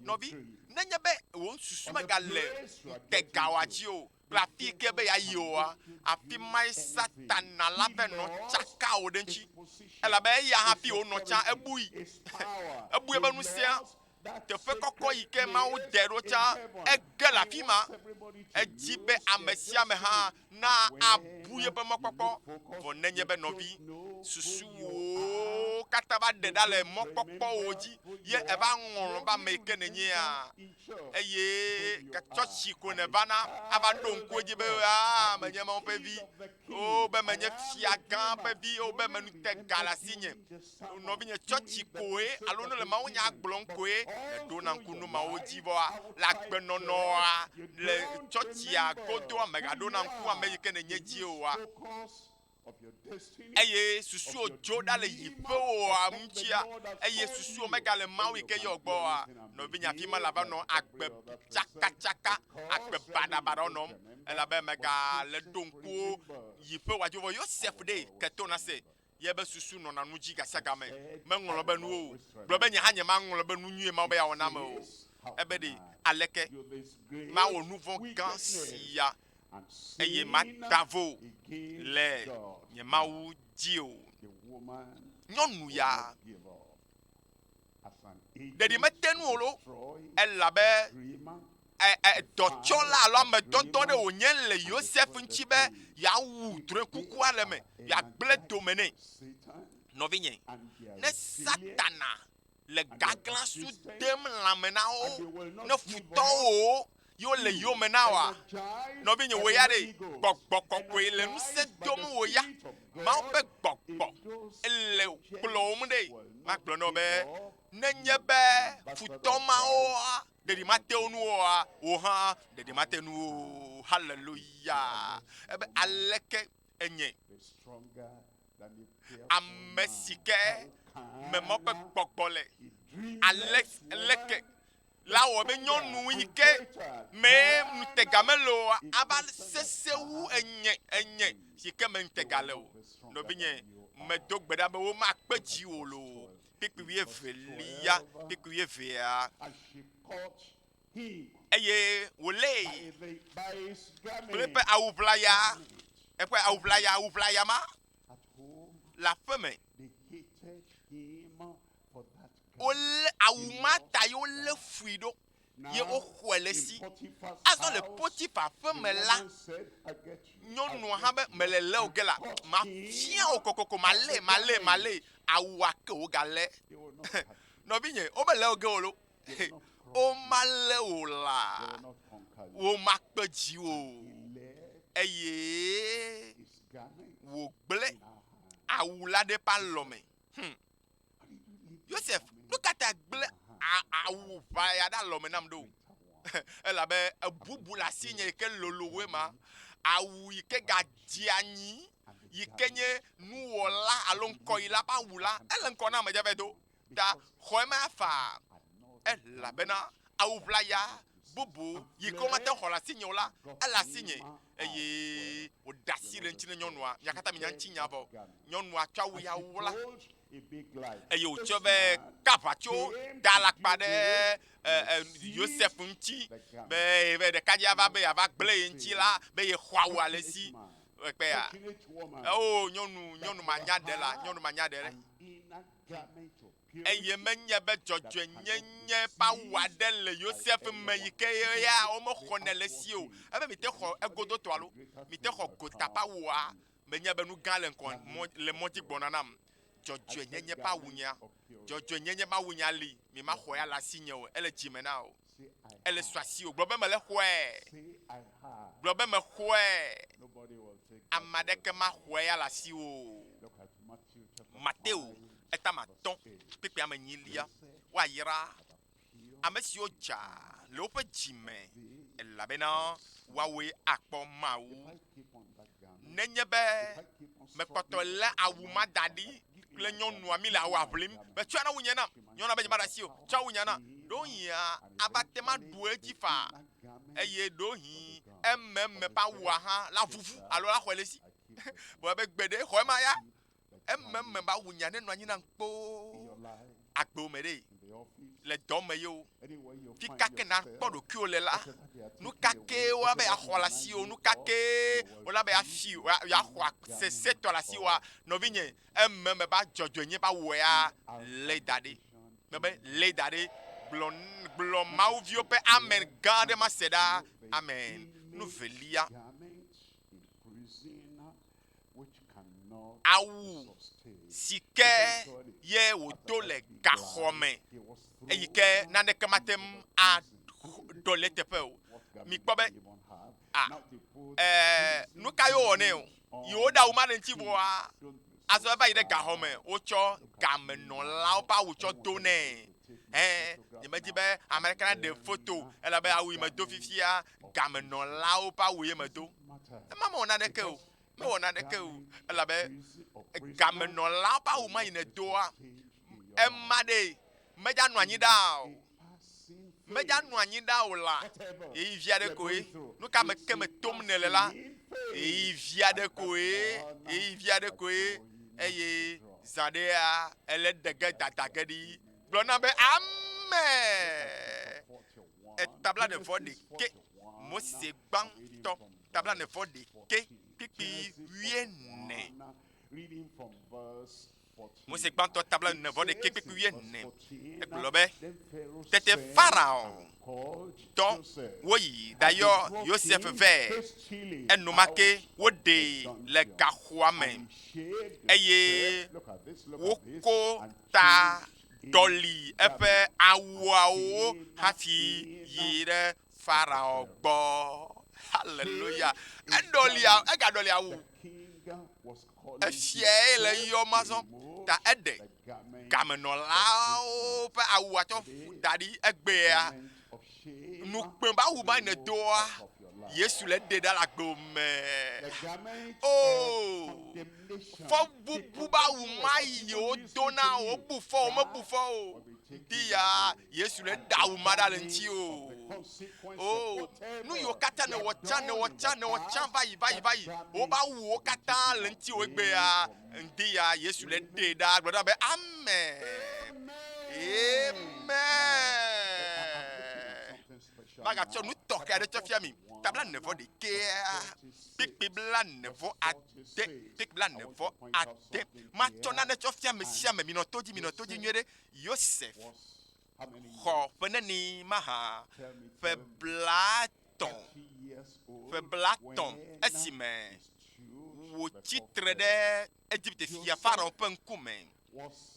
nɔvi nenye be wò susu megale ŋutegawoa dzi o kple afi yi ke be yeayi oa afi mae Satana la ve nɔ tsaka wo ɖe ŋuti elabe eya hafi wònɔ tsã ebui ebui ebe ŋusẽ teƒe kɔkɔ yi ke Mawu de ɖo tsã ege le afi ma edzi be ame sia ame hã na abu yeƒe mɔkpɔkpɔ vɔ nenye be nɔvi susuwo katã va ɖe ɖa le mɔkpɔkpɔwo dzi ye eva ŋlɔ be ame yi ke nenyea eye tsɔtsi ko ne vana ava ɖo ŋku edzi be menye Mawu ƒe vi o be menye fia gã ƒe vi o be menu te ga le asi nye nɔvinye tsɔtsi koe alo ne le Mawu nya gblɔm koe eɖo na ŋku nu mawo dzi vɔa le agbenɔnɔa le tsɔtsia godoa megaɖo na ŋku ame yi ke nenye dzi oa eye susuwo dzo ɖa le yiƒewoa ŋutia eye susuwo megale Mawu yi ke yɔ gbɔa nɔvinye afi ma la va nɔ agbe tsakatsaka agbe baɖabaɖa nɔm elabe megale ɖo ŋkuwo yiƒewoa dzi vɔ Yosef ɖe keto na se yebe susu nɔna nu dzi gasia game meŋlɔ be nuwo o gblɔ be nye hã nye maŋlɔ be nu nyuie mawo be yeawɔ na me o ebe ɖe aleke mawɔ nu vɔ̃ gã sia eye mada vo le nye Mawu dzi o nyɔnu ya ɖeɖi mete nu o lo elabe dɔtsɔla alo ame dɔdɔ ɖe wònye le Yosef ŋuti be yeawu drɔ̃ekukua le me yeagblẽ dome nɛ nɔvinye ne Satana le gagla su dem lãme na wo ne futɔwo yiwo le yome na woa nɔvinye wò ya ɖe gbɔgbɔ kɔkɔe le ŋusẽ dom wò ya Mawu ƒe gbɔgbɔ ele kplɔm ɖe magblɔ nɔ be nenye be futɔ mawoa ɖeɖi mate wo nuwoa wò hã ɖeɖi mate nuwo haleluya ebe aleke enye ame si ke memɔ ƒe gbɔgbɔ le aleke la wɔ be nyɔnu yi ke me ŋutega mele o ava sese wu enye si ke me ŋutega le o nɔvinye medo gbe ɖa be womakpe dzi o lo kpikpi 12 kpikpi 12 him eye wole by his garment. klepe awublaya ekwe awublaya ma At home, la feme they hated him for that garment. ole awumata yo le fuido ye o khwele si azo le Potiphar feme la nyɔnu hã be mele le o ge la ma fia o kokoko male awu ake o galɛ nɔvi nye o be le o ge o lo o ma le o la o ma kpe dzi o eye wo gble awu la ɖe ƒe alɔme Joseph nu kata gble awu ʋaya ɖe alɔme nam ɖo elabe ebubu le asi nye ke lolowoe ma awu yi ke gadzi anyi yi ke nye nuwɔla alo ŋkɔyila ƒe awu la ele ŋkɔ na amedze be do ta xɔe ma afa elabena awu ʋlaya bubu yi ke womate xɔ le asi nye o la ele asi nye eye woda asi le ŋuti ne nyɔnua mia katã mi nya ŋuti nya vɔ nyɔnua tsɔ awu ya wu la eye wotsɔ be kaʋatso da alakpa ɖe Joseph ŋuti be ɖekadze ava be yeava gble ye ŋuti la be ye xɔ awu ale si ekpea o nyɔnu manya ɖe la nyɔnu manya ɖe eye menye be dzɔdzɔenyenye ƒe awu aɖe le Joseph me yi ke ya womexɔnɛ le si o ebe mi te xɔ egodoto alo mi te xɔ gota ƒe awua menye be nu gã le ŋkɔ le mɔdzi gbɔna nam dzɔdzɔenyenye ƒe awu nya dzɔdzɔenyenye ƒe awu nya li mi ma xɔ ya le asi nye o ele dzime na o ele su asi o gblɔ be mele xɔe gblɔ be me xɔe ame aɖeke ma xɔe ya le asi o Mateo etama atɔ̃ kpekpe ame enyilia woayra ame siwo dza le woƒe dzime elabena woawoe akpɔ Mawu nenye be mekpɔtɔ lé awu ma da ɖi kple nyɔnua mi le awu aʋlim be tsɔ na wu nye nam nyɔnua be dze ma ɖe asi o tsɔ awu nye na ɖohia ava te ma ɖu edzi fa eye ɖohi ememe ƒe awua hã la vuvu alo la xɔe le si bo be gbeɖe xɔe ma ya ememe ƒe awu nya ne nɔ anyi na kpoo agbewo me ɖe le dɔ me yewo fi kake na kpɔ ɖokuiwo le la nu kake wo be yaxɔ le asi o nu kake wo la be yafi yaxɔ sesetɔ le asi wa nɔvi nye ememe ƒe dzɔdzɔenye ƒe awua ya le da ɖi me be le da ɖi gblɔ mawuviwo ƒe amen gã aɖe ma se ɖa amen nu velia awu si ke ye wòdo le gaxɔme eyi ke naneke matem aɖɔ le teƒe o mi kpɔ be nu ka yewo wɔ nɛ o yiwo ɖe awu ma ɖe ŋuti vɔa azɔ eva yi ɖe gaxɔme wotsɔ gamenɔlawo ƒe awu tsɔ do nɛ nyemedzi be ame ɖeka na ɖe foto elabe awu yi medo fifia gamenɔlawo ƒe awu ye medo ema mewɔ naneke o mewɔ naneke o elabe gamenɔlawo ƒe awu ma yi ne doa ema ɖe medza nɔ anyi ɖa o medza nɔ anyi ɖa o la eyi via ɖe koe nu ka me ke me tom ne le la eyi via ɖe koe eye zã ɖea ele dege dadage ɖi gblɔ na be ame etabla nevɔ ɖeke Mose gbãtɔ tabla nevɔ ɖeke kpikpi 14 Mose gbãtɔ tabla nevɔ ɖeke kpikpi 14 egblɔ be tete Farao tɔ woyi dayɔ Joseph vɛ enumake woɖee le gaxɔa me eye woko ta ɖɔli eƒe awuawo hafi yi ɖe Farao gbɔ hallelujah egaɖɔli awu efia le yɔ mazɔ ta eɖe gamenɔlawo ƒe awua tsɔ da ɖi egbea nukpe ƒe awu ma ne doa Yesu le ɖe ɖe le agbewo me o fɔ bubu ƒe awu ma yi wodo na wo bu fɔ wo mebu fɔ o ŋti ya Yesu le ɖe awu ma ɖa le ŋuti o nu yiwo katã ne wɔtsã va yi woƒe awuwo katã le ŋuti wo egbea ŋti ya Yesu le ɖe ɖa gblɔ ɖa be amen magatsɔ nu tɔxɛ aɖe tsɔ fia mi tabla nevɔ ɖekea kpekpe bla nevɔ ade kpekpe bla nevɔ ade matsɔ nane tsɔ fia me sia me minɔ to dzi nyuie ɖe Yosef xɔ ƒe neni maha ƒe blatɔ̃ esime wòtsitre ɖe Egypte fia Pharaon ƒe ŋkume.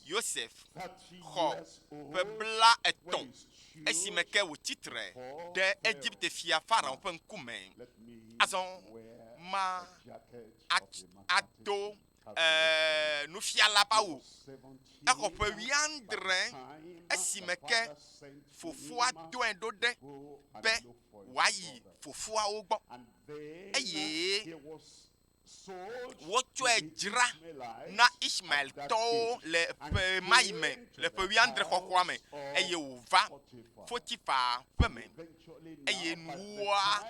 Yosef xɔ ƒe blaetɔ̃ esime ke wòtsitre ɖe Egypte fia Pharaon ƒe ŋkume. Azɔ ma ado nufiala ƒe awu. Exɔ ƒe 19 esime ke fofoa dɔe ɖo ɖe be wòayi fofoawo gbɔ eye wotsɔe dzra na Ismaeltɔwo le ƒe mayi me le ƒe 19 xɔxɔa me eye wòva Potifa ƒe me eye nuwɔa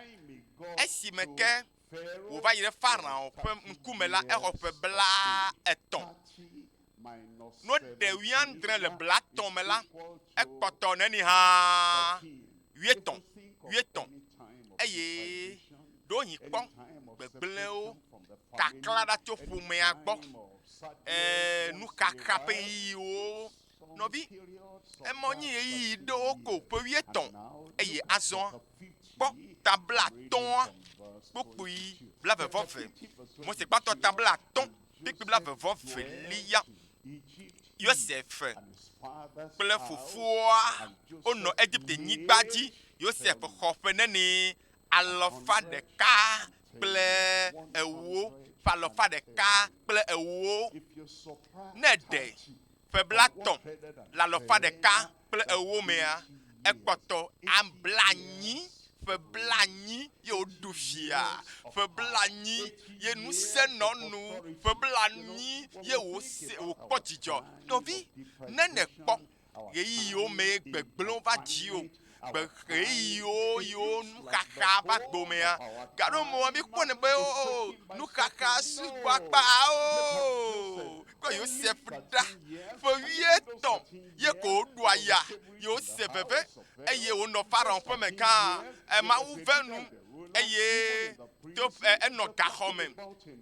esime ke wòva yi ɖe Pharaon ƒe ŋkume la exɔ ƒe blaetɔ̃. No ɖe 19 le blatɔ̃ me la ekpɔtɔ neni hã 8 eye ɖoyi kpɔ gbegblẽwo kakla ɖa tso ƒomea gbɔ nukaka ƒe yiyiwo nɔvi emɔ nyi ɣeyiɣi ɖewo ko ƒe 8 eye azɔ kpɔ tabla atɔ̃a kpokpui blavevɔve Mose gbatɔ tabla atɔ̃ kpekpe blavevɔvelia Yosef kple fofoa wonɔ Egypte nyigba dzi. Yosef xɔ ƒe neni 100 kple ewo ƒe 100 kple ewo ne ɖe ƒe blatɔ̃ le 100 kple ewo mea ekpɔtɔ amblanyi ƒe blanyi ye woɖu fia ƒe blanyi ye nusẽ nɔnu ƒe blanyi ye wòkpɔ dzidzɔ nɔvi ne nekpɔ ɣeyiɣiwo me gbegblẽwo va dzi o ɣeyiɣiwo yiwo nuxaxa va gbomea gaɖo mo mi kpɔnɛ be o nuxaxa sugbɔ akpa o kɔ Yosef ɖa ƒe 8 ye ko woɖua ya Yosef veve eye wònɔ Pharaon ƒe me gã Mawu ve nu eye to enɔ gaxɔ me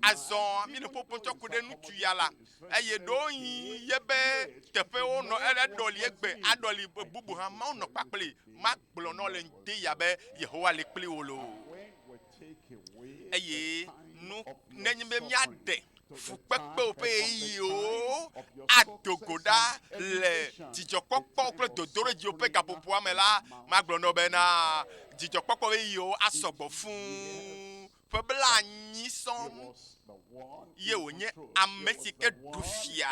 azɔ mi ne ƒoƒo tsɔ ku ɖe ŋutsu ya la eye ɖoyi ye be teƒewo nɔ eɖɔli egbe aɖɔli bubu hã Mawu nɔ kpakpli magblɔ nɔ le ŋdi ya be Yehowa le kpli wo lo eye nu nenye be miaɖe fukpekpewo ƒe ɣeyiɣiwo adogo ɖa le dzidzɔkpɔkpɔ kple dodoɖedziwo ƒe gaƒoƒoa me la magblɔ nɔ bena dzidzɔkpɔkpɔ ƒe ɣeyiɣiwo asɔgbɔ fũu ƒe 9 sɔŋ ye wònye ame si ke ɖu fia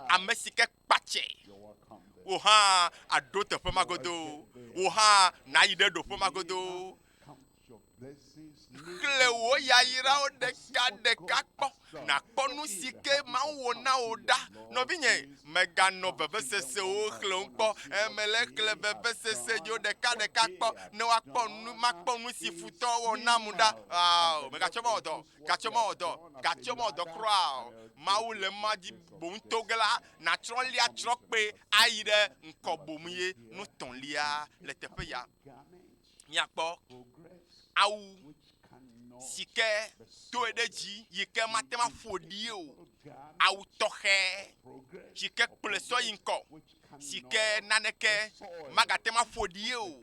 ame si ke kpatsɛ wò hã aɖo teƒe magodo wò hã nayi ɖe ɖoƒe magodo xlẽ wò yayrawo ɖeka kpɔ nakpɔ nu si ke Mawu wɔ na wò ɖa nɔvinye meganɔ vevesesewo xlẽwo kpɔ mele xlẽ vevesese dzo ɖeka kpɔ ne makpɔ nu si futɔ wɔ nam ɖa megatsɔ mawɔ dɔ kura Mawu le ma dzi boŋ toge la natrɔlia trɔkpe ayi ɖe ŋkɔ bom ye nutɔ̃lia le teƒe ya miakpɔ awu si ke toe ɖe dzi yi ke mate ma ƒo ɖi o awu tɔxɛ si ke kplɔe sɔ yi ŋkɔ si ke naneke magate ma ƒo ɖi o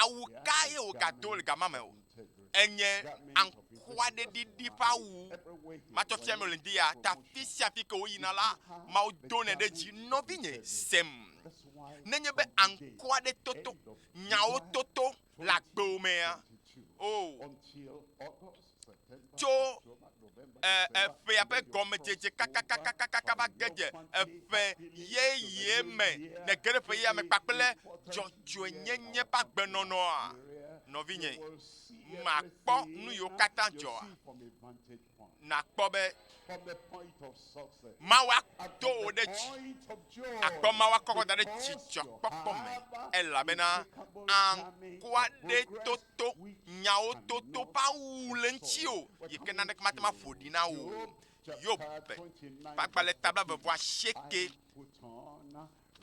awu ka ye wògado le gama me o enye aŋkua ɖe ɖiɖi ƒe awu matsɔ fia mi le ŋdi ya ta fi sia fi ke woyina la Mawu do ne ɖe dzi nɔvinye sem nenye be aŋkua ɖe toto nyawo toto le agbewo mea tso eƒea ƒe gɔmedzedze kakakaka va ge dze eƒe yeye me ne ge ɖe ƒe yeyea me kpakple dzɔdzɔenyenye ƒe agbenɔnɔa nɔvinye makpɔ nu yiwo katã dzɔa nakpɔ be Mawu do wo ɖe dzi akpɔ Mawu akɔkɔ da ɖe dzidzɔkpɔkpɔ me elabena aŋkua ɖe toto nyawo toto ƒe awu le ŋuti o yi ke naneke mate ma ƒo ɖi na wo Yob ƒe agbalẽ tabla 19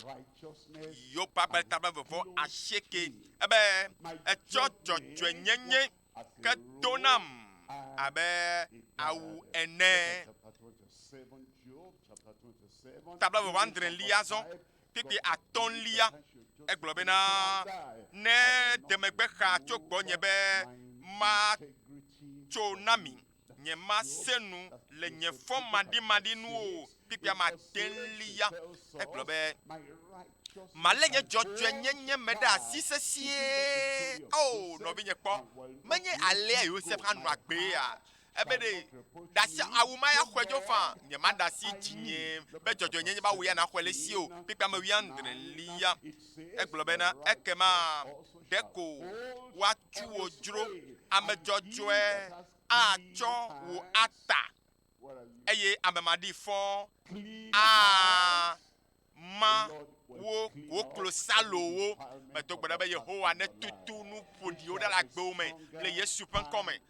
righteousness Yo papa taba vovo asheke. Ebe echo jojo nyenye ke donam. Abe au ene. chapter 27, Job chapter 27. Tabla vovo andre liaison. Pipi aton lia. Eglobe na ne demegbe kha chokbo nyebe ma chonami. Nye ma senu le nye fom madi nu o. Pipi ma tenlia. Eglobe malé nye jɔjɔe nye meda sisesie oh no bi nye kpɔ menye ale Yosef anu agbea ebe de dasi awuma ya xɔedzo fa nye ma dasi dzinye be jɔjɔe nye ba wo ya na xɔ le si o pipa me wia ndre lia egblɔ be na ekema deko wa tu wo dzro ame jɔjɔe atsɔ wo ata eye ame maɖi fɔ a ma wo klosalowo meto gbe be Yehowa ne tutu nu ƒoɖiwo ɖe le agbewo me le Yesu ƒe ŋkɔme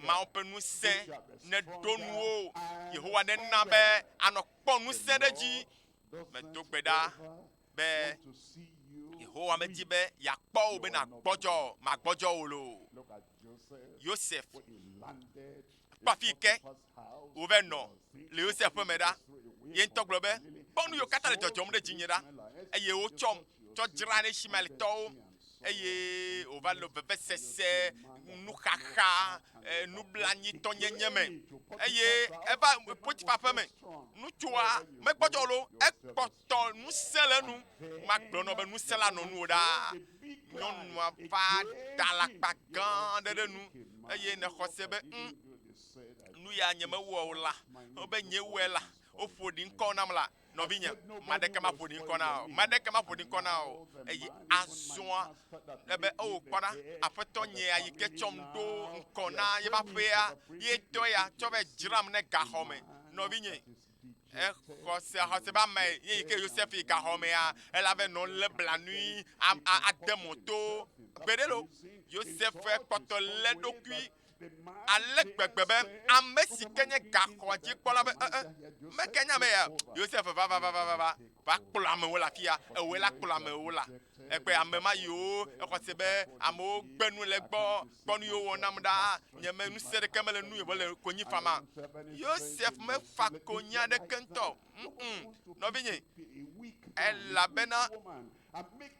mawo ƒe ŋusẽ ne ɖo nuwo Yehowa ne na be anɔ kpɔ ŋusẽ ɖe dzi meto gbe ɖa be Yehowa medi be yakpɔ wo be na gbɔdzɔ magbɔdzɔ wo lo Yosef kpɔ afi ke wòve nɔ le Yosef ƒe me ɖa ye ŋutɔ gblɔ be kpɔ nu yiwo katã le dzɔdzɔm ɖe dzinye ɖa eye wotsɔm tsɔ dzra ɖe Ismaeltɔwo eye wòva le vevesese nuxaxa nublanitɔ nyenye me eye eva Potifa ƒe me nutsoa megbɔdzɔ lo ekpɔtɔ ŋusẽ le nu magblɔ nɔ be ŋusẽ la nɔ nuwo ɖaa nyɔnua va da alakpa gã ɖe nu eye ne xɔ se be nu ya nye mewɔ o la wobe nye wɔe la woƒo ɖi ŋkɔ nam la nɔvinye maɖeke ma ƒo ɖi ŋkɔ na o maɖeke ma ƒo ɖi ŋkɔ na o eye azɔa ebe o kpɔna aƒetɔ nye ayi ke tsɔm ɖo ŋkɔ na ye ba ƒea ye tɔ ya tsɔ be dzram ne gaxɔme nɔvinye xɔse ba me ye yi ke Yosef yi gaxɔmea ela be nɔ le blanui ade moto gbeɖe lo Yosef kpɔtɔ le ɖokui ale gbegbe be ame si ke nye gaxɔa dzi kpɔla be meke nya me ya Yosef va kplɔ amewo le afi ya ewoe la kplɔ amewo la ekpe ame ma yiwo exɔ se be amewo gbe nu le gbɔ kpɔ nu yiwo wɔ nam ɖa nye me ŋusẽ ɖeke mele nu yiwo le konyi fama Yosef mefa konyi aɖeke ŋutɔ nɔvinye elabena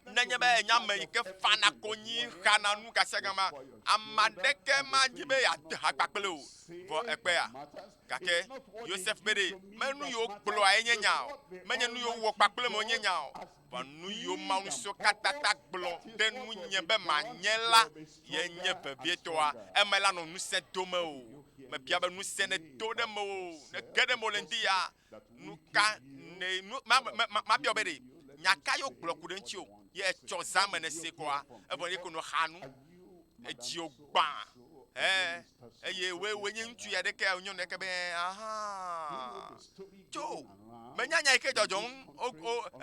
nenye be enye ame yi ke fana konyi xana nu gasiagama ame aɖeke ma dzi be yeade ha kpakple o vɔ ekpea gake Yosef be ɖe me nu yiwo gblɔa yenye nya o menye nu yiwo wɔ kpakple me wonye nya o vɔ nu yiwo Mawu nusrɔ̃ katã gblɔ ɖe nu nye be manye la yenye vevietɔa eme la nɔ ŋusẽ dome o mebia be ŋusẽ ne do ɖe me o ne ge ɖe me le ŋdi ya nu ka ne nu mabiɔ be ɖe nyaka yo gblɔ ku ɖe ŋuti o ye etsɔ zãme ne se kɔa evɔ ye ko no xa nu edziwo gbã eye woe nye ŋutsu ya ɖeke nyɔnu ɖeke be aha tso menyanya yi ke dzɔdzɔm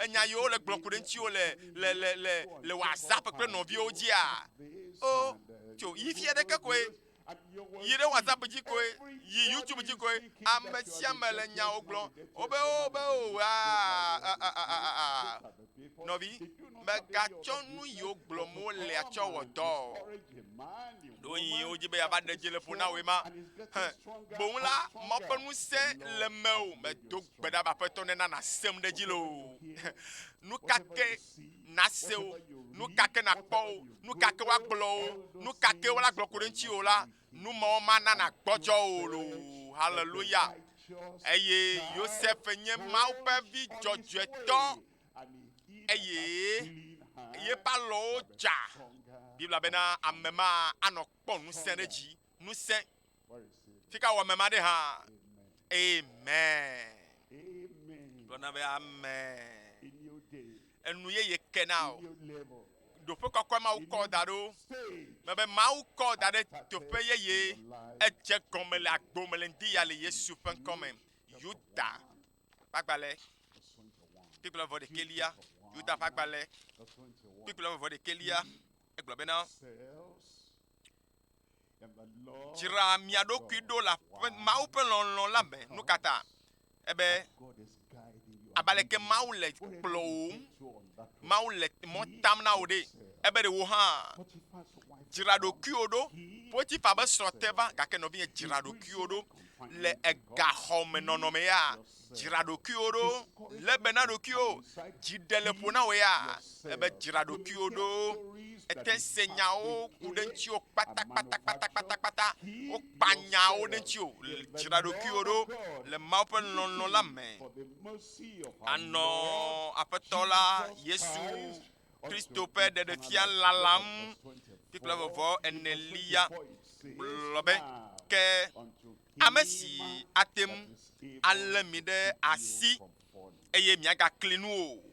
enya yiwo le gblɔ ku ɖe ŋuti o le WhatsApp kple nɔviwo dzia o tso yi fia ɖeke koe yi ɖe WhatsApp dzi koe yi YouTube dzi koe ame sia me le nyawo gblɔ wobe o nɔvi megatsɔ nu yiwo gblɔm wole atsɔ wɔ dɔ ɖo yi wodzi be yava ɖe dzi le ƒo na woe ma boŋ la ma ƒe ŋusẽ le me o medo gbe ɖa aƒetɔ ne na nasem ɖe dzi lo nu kake nase o nu kake nakpɔ o nu kake woagblɔ o nu kake wola gblɔ ku ɖe ŋuti o la nu mawo ma nana gbɔdzɔ o lo haleluya eye Yosef nye Mawu ƒe vi dzɔdzɔetɔ eye yeƒe alɔwo dza Bibla bena ame ma anɔ kpɔ ŋusẽ ɖe dzi ŋusẽ fika wɔ ame ma ɖe hã amen gblɔna be amen enu yeye ke na o ɖoƒe kɔkɔe Mawu kɔ da ɖo mebe Mawu kɔ da ɖe teƒe yeye edze gɔme le agbo me le ŋdi ya le Yesu ƒe ŋkɔme Yuda ƒe agbalẽ kpikple vɔ ɖekelia Yuda ƒe agbalẽ kpikple vɔ ɖekelia egblɔ bena dzra mia ɖokui ɖo le Mawu ƒe lɔlɔ̃ la me nu katã ebe abaleke mawu le kplɔwo mawu le mɔ tam na wo de ebe de wo hã dzra ɖokuiwo ɖo Potifa be srɔ̃te va gake nɔvi nye dzra ɖokuiwo ɖo le egaxɔme nɔnɔme ya dzra ɖokuiwo ɖo lebe na ɖokuiwo dziɖe le ƒo na wo ya ebe dzra ɖokuiwo ɖo ete se nyawo ku ɖe ŋutiwo kpata wo kpa nyawo ɖe ŋutiwo dzra ɖokuiwo ɖo le Mawu ƒe lɔlɔ̃ la me anɔ Aƒetɔ la Yesu Kristo ƒe ɖeɖefia lalam kple vɔvɔ enelia gblɔ be ke ame si atem alé mi ɖe asi eye miagakli nu o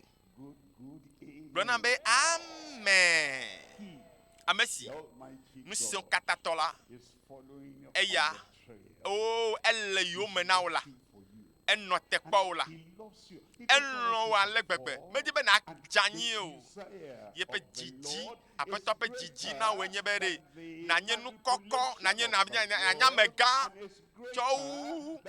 gblɔna be amen ame si ŋusẽwo katã tɔ la eya o ele yome na wo la enɔ te kpɔ wo la elɔ̃ wo ale gbegbe medi be nadze anyi o yeƒe dzidzi Aƒetɔ ƒe dzidzi na woe nye be ɖe nanye nu kɔkɔ nanye amegã tsɔ wu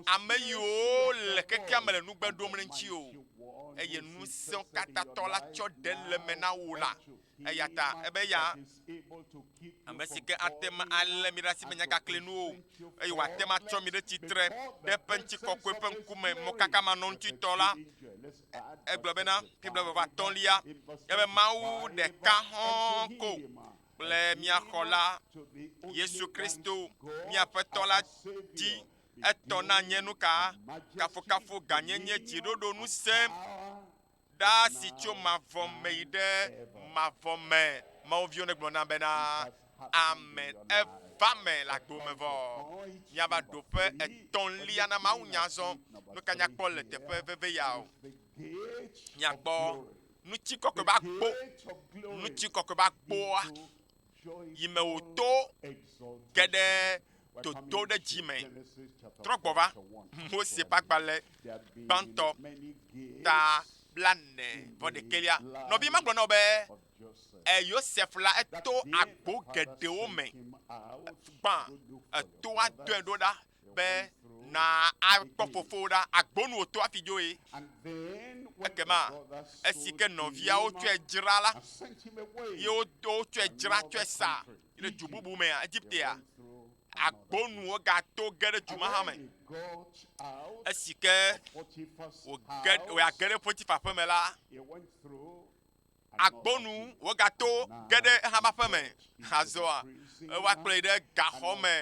ame yiwo le kekea me le nugbe ɖom ɖe ŋuti o eye ŋusẽwo katã tɔ la tsɔ ɖe le me na wo la eya ta ebe ya ame si ke atem alé mi ɖe asi be miagakli nu o eye wòatem atsɔ mi ɖe tsitre ɖe eƒe ŋutikɔkɔe ƒe ŋkume mɔkakamanɔŋutitɔ la egblɔ bena Hebrew vɔvɔ 5 ebe Mawu ɖeka hɔ̃ ko kple mia xɔla Yesu Kristo mia Aƒetɔ la di etɔ na nye nu ka kafukafu ganyenye dziɖoɖo ŋusẽ ɖa si tso mavɔ me yi ɖe mavɔ me mawuviwo ne gblɔna bena amen eva me le agbo me vɔ miava ɖo ƒe 3 na Mawu nyazɔ nu ka nyakpɔ le teƒe veve ya o nyakpɔ nutsi kɔkɔe ba gbo nutsi kɔkɔe ba gboa yi me wòto ge ɖe toto ɖe dzi me trɔ gbɔ va Mose ƒe agbalẽ gbãtɔ ta 41 nɔvi ma gblɔ na wo be Yosef la eto agbo geɖewo me gbã etoa dɔe ɖo ɖa be na akpɔ fofowo ɖa agbonu wòto afi dzo ye ekema esi ke nɔviawo tsɔe dzra la ye wotsɔe dzra tsɔe sa le du bubu mea Egyptea agbonuwo gato ge ɖe duma hã me esi ke wòage ɖe Potifa ƒe me la agbonu wogato ge ɖe hama ƒe me azɔa woakplɔe ɖe gaxɔ me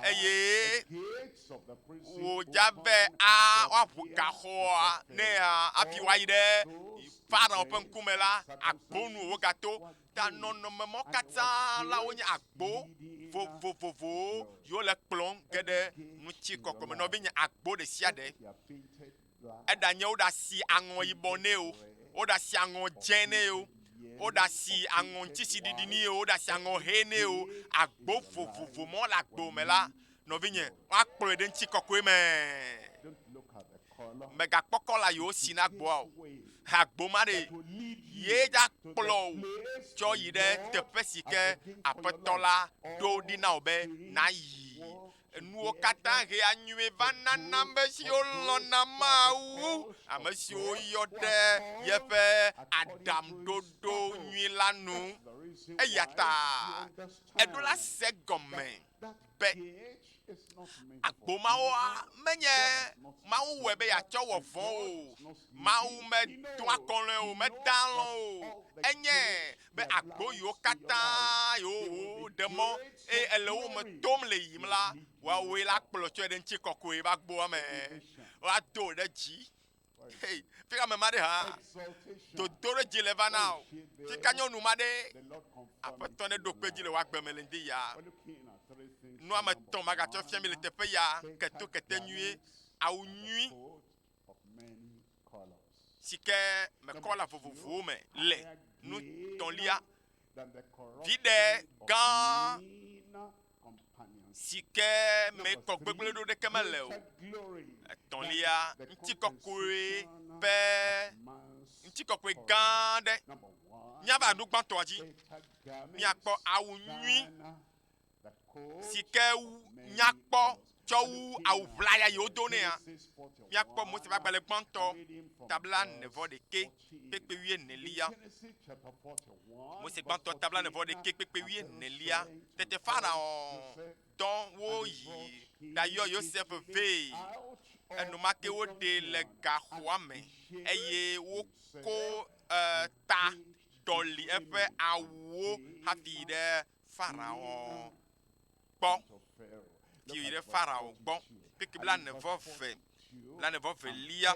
eye wòdza be woaʋu gaxɔa ne afi woayi ɖe Farao ƒe ŋkume la agbonu wogato ta nɔnɔme mɔ katã la wonye agbo vovovowo yiwo le kplɔm ge ɖe ŋuti kɔkɔ me nɔvi nye agbo ɖe sia ɖe eɖanye woɖe asi aŋɔ yibɔ nɛ o woɖe asi aŋɔ dzẽ nɛ o woɖe asi aŋɔ ŋutisiɖiɖi nɛ o woɖe asi aŋɔ he nɛ o agbo vovovo mɔ le agbo me la nɔvi nye woakplɔe ɖe ŋuti kɔkɔe me megakpɔ kɔla yiwo si na agboa o agbo ma ɖe ye dza kplɔ o tsɔ yi ɖe teƒe si ke Aƒetɔ la ɖo ɖi na o be nayi nuwo katã he anyuie va nana ame siwo lɔ̃na Mawu ame siwo yɔ ɖe yeƒe aɖamɖoɖo nyui la nu eya ta eɖo la se gɔme be agbo mawoa menye Mawu wɔe be yeatsɔ wɔ vɔ o Mawu medo akɔlɔe o meda alɔ o enye be agbo yiwo katã yiwo ɖe mɔ eye ele wo me tom le yiyim la woawoe la kplɔ tsɔe ɖe ŋuti kɔkɔe va agboa me woado ɖe dzi fi ka me ma ɖe hã dodo ɖe dzi le va na o fi ka nyɔnu ma ɖe Aƒetɔ ne ɖo kpe dzi le woagbe me le ŋdi ya nua me tɔn magatsɔ fia mi le teƒe ya keto kete nyuie awu nyui si ke me kɔla vovovowo me le nu 3 viɖe gã si ke me kɔ gbegblẽ ɖo ɖeke me le o 3 ŋutikɔkɔe ƒe ŋutikɔkɔe gã ɖe míava nu gbãtɔa dzi míakpɔ awu nyui si ke nyakpɔ tsɔ wu awu ʋlaya yiwo do nea Genesis 41. míakpɔ Mose ƒe agbalẽ gbãtɔ Reading from tabla verse 91 kpekpe 14. Genesis chapter 41. Mose gbãtɔ tabla 91 kpekpe 14. Tete Pharaon dɔn wo yi dayɔ Yosef vee. Enumake wo ɖe le gaxɔa me eye woko ta dɔli eƒe awuwo hafi yi ɖe Pharaon gbɔ. Fi yi ɖe Pharaon gbɔ. Kpekpe 42 lia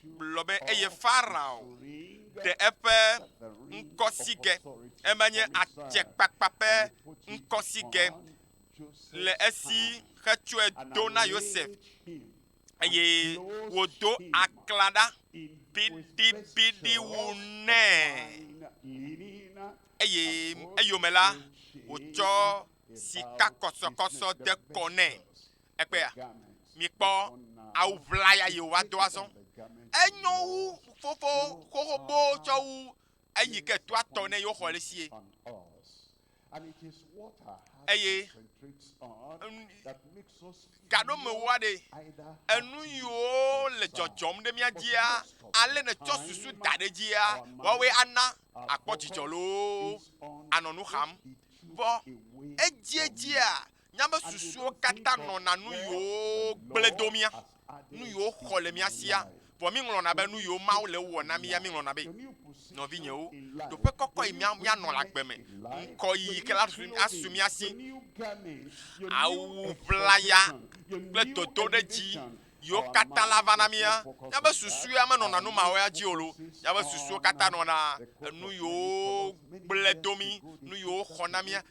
gblɔ be eye Pharaon ɖe eƒe ŋkɔsigɛ emenye adzekpakpa ƒe ŋkɔsigɛ le esi hetsɔe do na Yosef eye wòdo aklaɖa biɖibiɖi wu nɛ eye eyome la wòtsɔ sika kɔsɔkɔsɔ de kɔ nɛ ekpea mikpɔ awu ʋlaya yi wòva do azɔ enyo wu fofo xoxobo tsɔ wu eyi ke to atɔ ne yewo xɔ le sie eye gaɖomewoa ɖe enu yiwo le dzɔdzɔm ɖe mía dzia ale ne tsɔ susu da ɖe dzia woawoe ana akpɔ dzidzɔ loo anɔ nu xam vɔ edziedzia míaƒe susuwo katã nɔna nu yiwo gblẽ do mía nu yiwo xɔ le mía sia vɔ míŋlɔna be nu yiwo Mawu le wɔ na mía míŋlɔna be nɔvinyewo ɖoƒe kɔkɔ yi míanɔ le agbe me ŋkɔ yi ke la asu mía si awu ʋlaya kple dodo ɖe dzi yiwo katã la va na mía míaƒe susua menɔna nu mawoea dzi o lo míaƒe susuwo katã nɔna nu yiwo gblẽ do mí nu yiwo xɔ na mía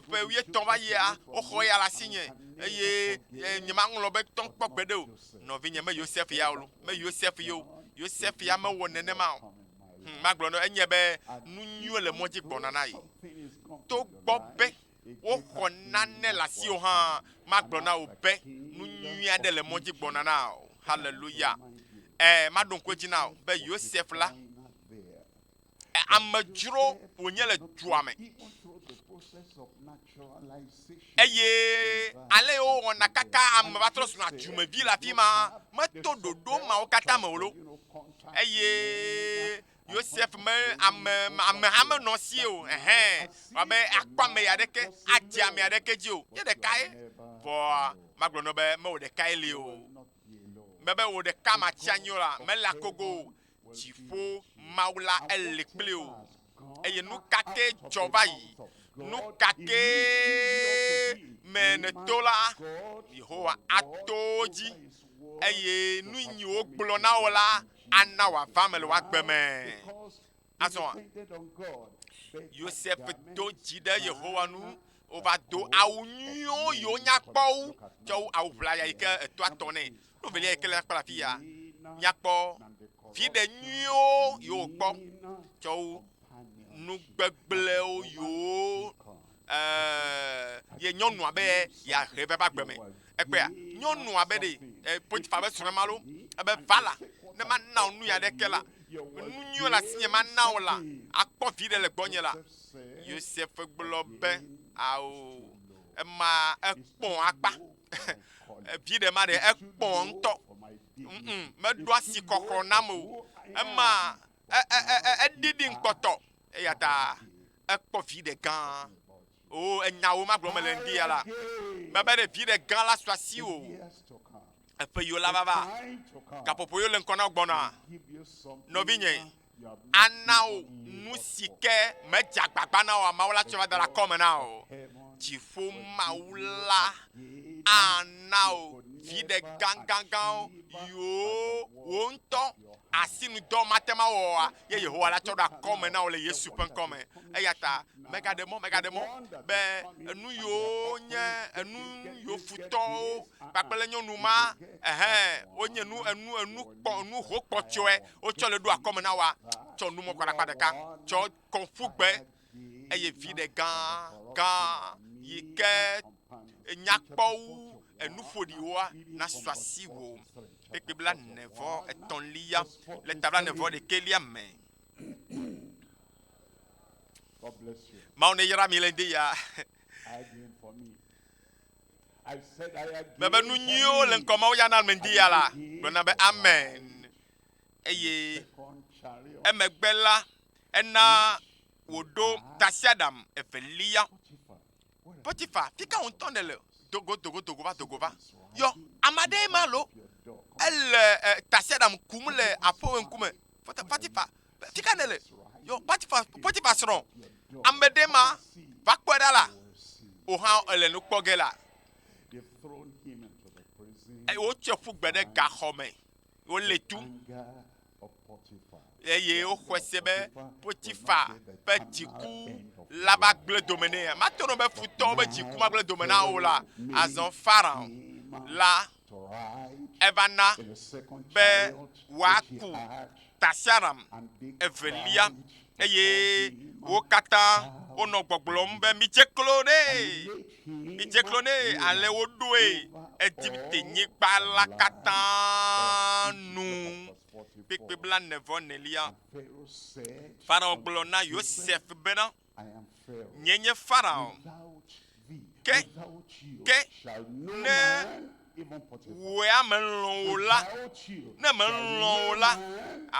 ƒe 13 va yia woxɔ ya le asinye eye nyemaŋlɔ be tɔŋkpɔ gbe ɖe o nɔvinye me Yosef ya o lo me Yosef ye o Yosef ya mewɔ nenema o magblɔ no enye be nu nyuie le mɔdzi gbɔna na yi to gbɔ be woxɔ nane le asiwo hã magblɔ na o be nu nyui aɖe le mɔdzi gbɔna na o haleluya maɖo ŋkue dzi na o be Yosef la amedzro wònye le dua me eye ale yiwo wɔna kaka ame va trɔ suna dzumevi le afi ma meto ɖoɖo mawo katã me o lo eye Yosef me ameha menɔ si o wabe akpɔ ame ya ɖeke adze ame ya ɖeke dzi o ye ɖeka ye vɔ magblɔ no be mewò ɖeka ye li o mebe wò ɖeka matsi anyi o la mele akogo o dziƒo Mawu la ele kpli o eye nu kake dzɔ va yi nu kake me ne to la Yehowa ato dzi eye nu yiwo gblɔ na wo la ana wòava me le wòagbe me azɔ Yosef do dzi ɖe Yehowa nu wòva do awu nyuiwo yiwo nyakpɔwo tsɔ wu awu ʋlaya yi ke etoa tɔ nɛ novelia yi ke le akpɔ le afi ya nyakpɔ viɖe nyuiwo yiwo kpɔ tsɔ wu nu gbegblẽwo yiwo ye nyɔnua be yeahe ƒe agbe me ekpea nyɔnua be ɖe Potifa be srɔ̃ma lo ebe va la ne mana nu ya ɖeke la nu nyuie le asinye mana wo la akpɔ vi ɖe le gbɔnye la Yosef gblɔ be awo ema ekpɔ akpa vi ɖe ma ɖe ekpɔ ŋutɔ meɖo asi kɔkɔ nam o ema eɖiɖi ŋkpɔtɔ eya ta ekpɔ vi ɖe gã o enyawo magblɔ me le ŋdi ya la mebe ɖe vi ɖe gã la su asi o eƒe yiwo la vava gaƒoƒo yiwo le ŋkɔ na gbɔna nɔvinye ana wo nu si ke medze agbagba na o Mawu la tsɔ va da ɖe akɔme na o dziƒo Mawu la ana o vi ɖe gãgãgãwo yiwo wo ŋutɔ asinudɔ matema wɔa ye Yehowa la tsɔ ɖe akɔme na wo le Yesu ƒe ŋkɔme eya ta megaɖe mɔ be enu yiwo nye enu yiwo futɔwo kpakple nyɔnu ma wonye enu ho kpɔtsɔe wotsɔ le ɖo akɔme na woa tsɔ nu mɔ kɔ ɖe akpa ɖeka tsɔ kɔƒu gbe eye vi ɖe gã yi ke nyakpɔwu enu ƒoɖiwoa na su asi wo kpekpe 43 le tabla 91 me Mawu ne yra mi le ŋdi ya I said I agree. Bebe nu nyuiwo le nkɔmawo ya na mendi ya la. Gblɔna be amen. Eye Second chariot. emegbe la ena wòɖo tasiaɖam evelia. Potifa, fika ŋutɔ ne le dogo va. Yɔ, ame aɖee ma lo. Ele tasiaɖam kum le aƒewo ŋkume. Potifa, fika ne le. Yɔ, Potifa srɔ̃. Ame ɖe ma va kpɔe ɖa la. O hã ele nu kpɔ ge la. They've thrown him into the prison. Wotsɔe ƒu gbe ɖe gaxɔ me. Wole tu. Anger of Potiphar. Eye woxɔe se be Potifa ƒe dziku la va gblẽ dome nɛ. Mate ŋu be futɔwo be dziku ma gblẽ dome na wo la. Azɔ Farao la eva na be wòaku tasiaɖam evelia eye wo katã wonɔ gbɔgblɔm be midze klo nɛ ale woɖoe Egipte nyigba la katã nu kpekpe bla 9 Farao gblɔ na Yosef bena nye Farao ke ne wòe amelɔ̃ wo la ne melɔ̃ wo la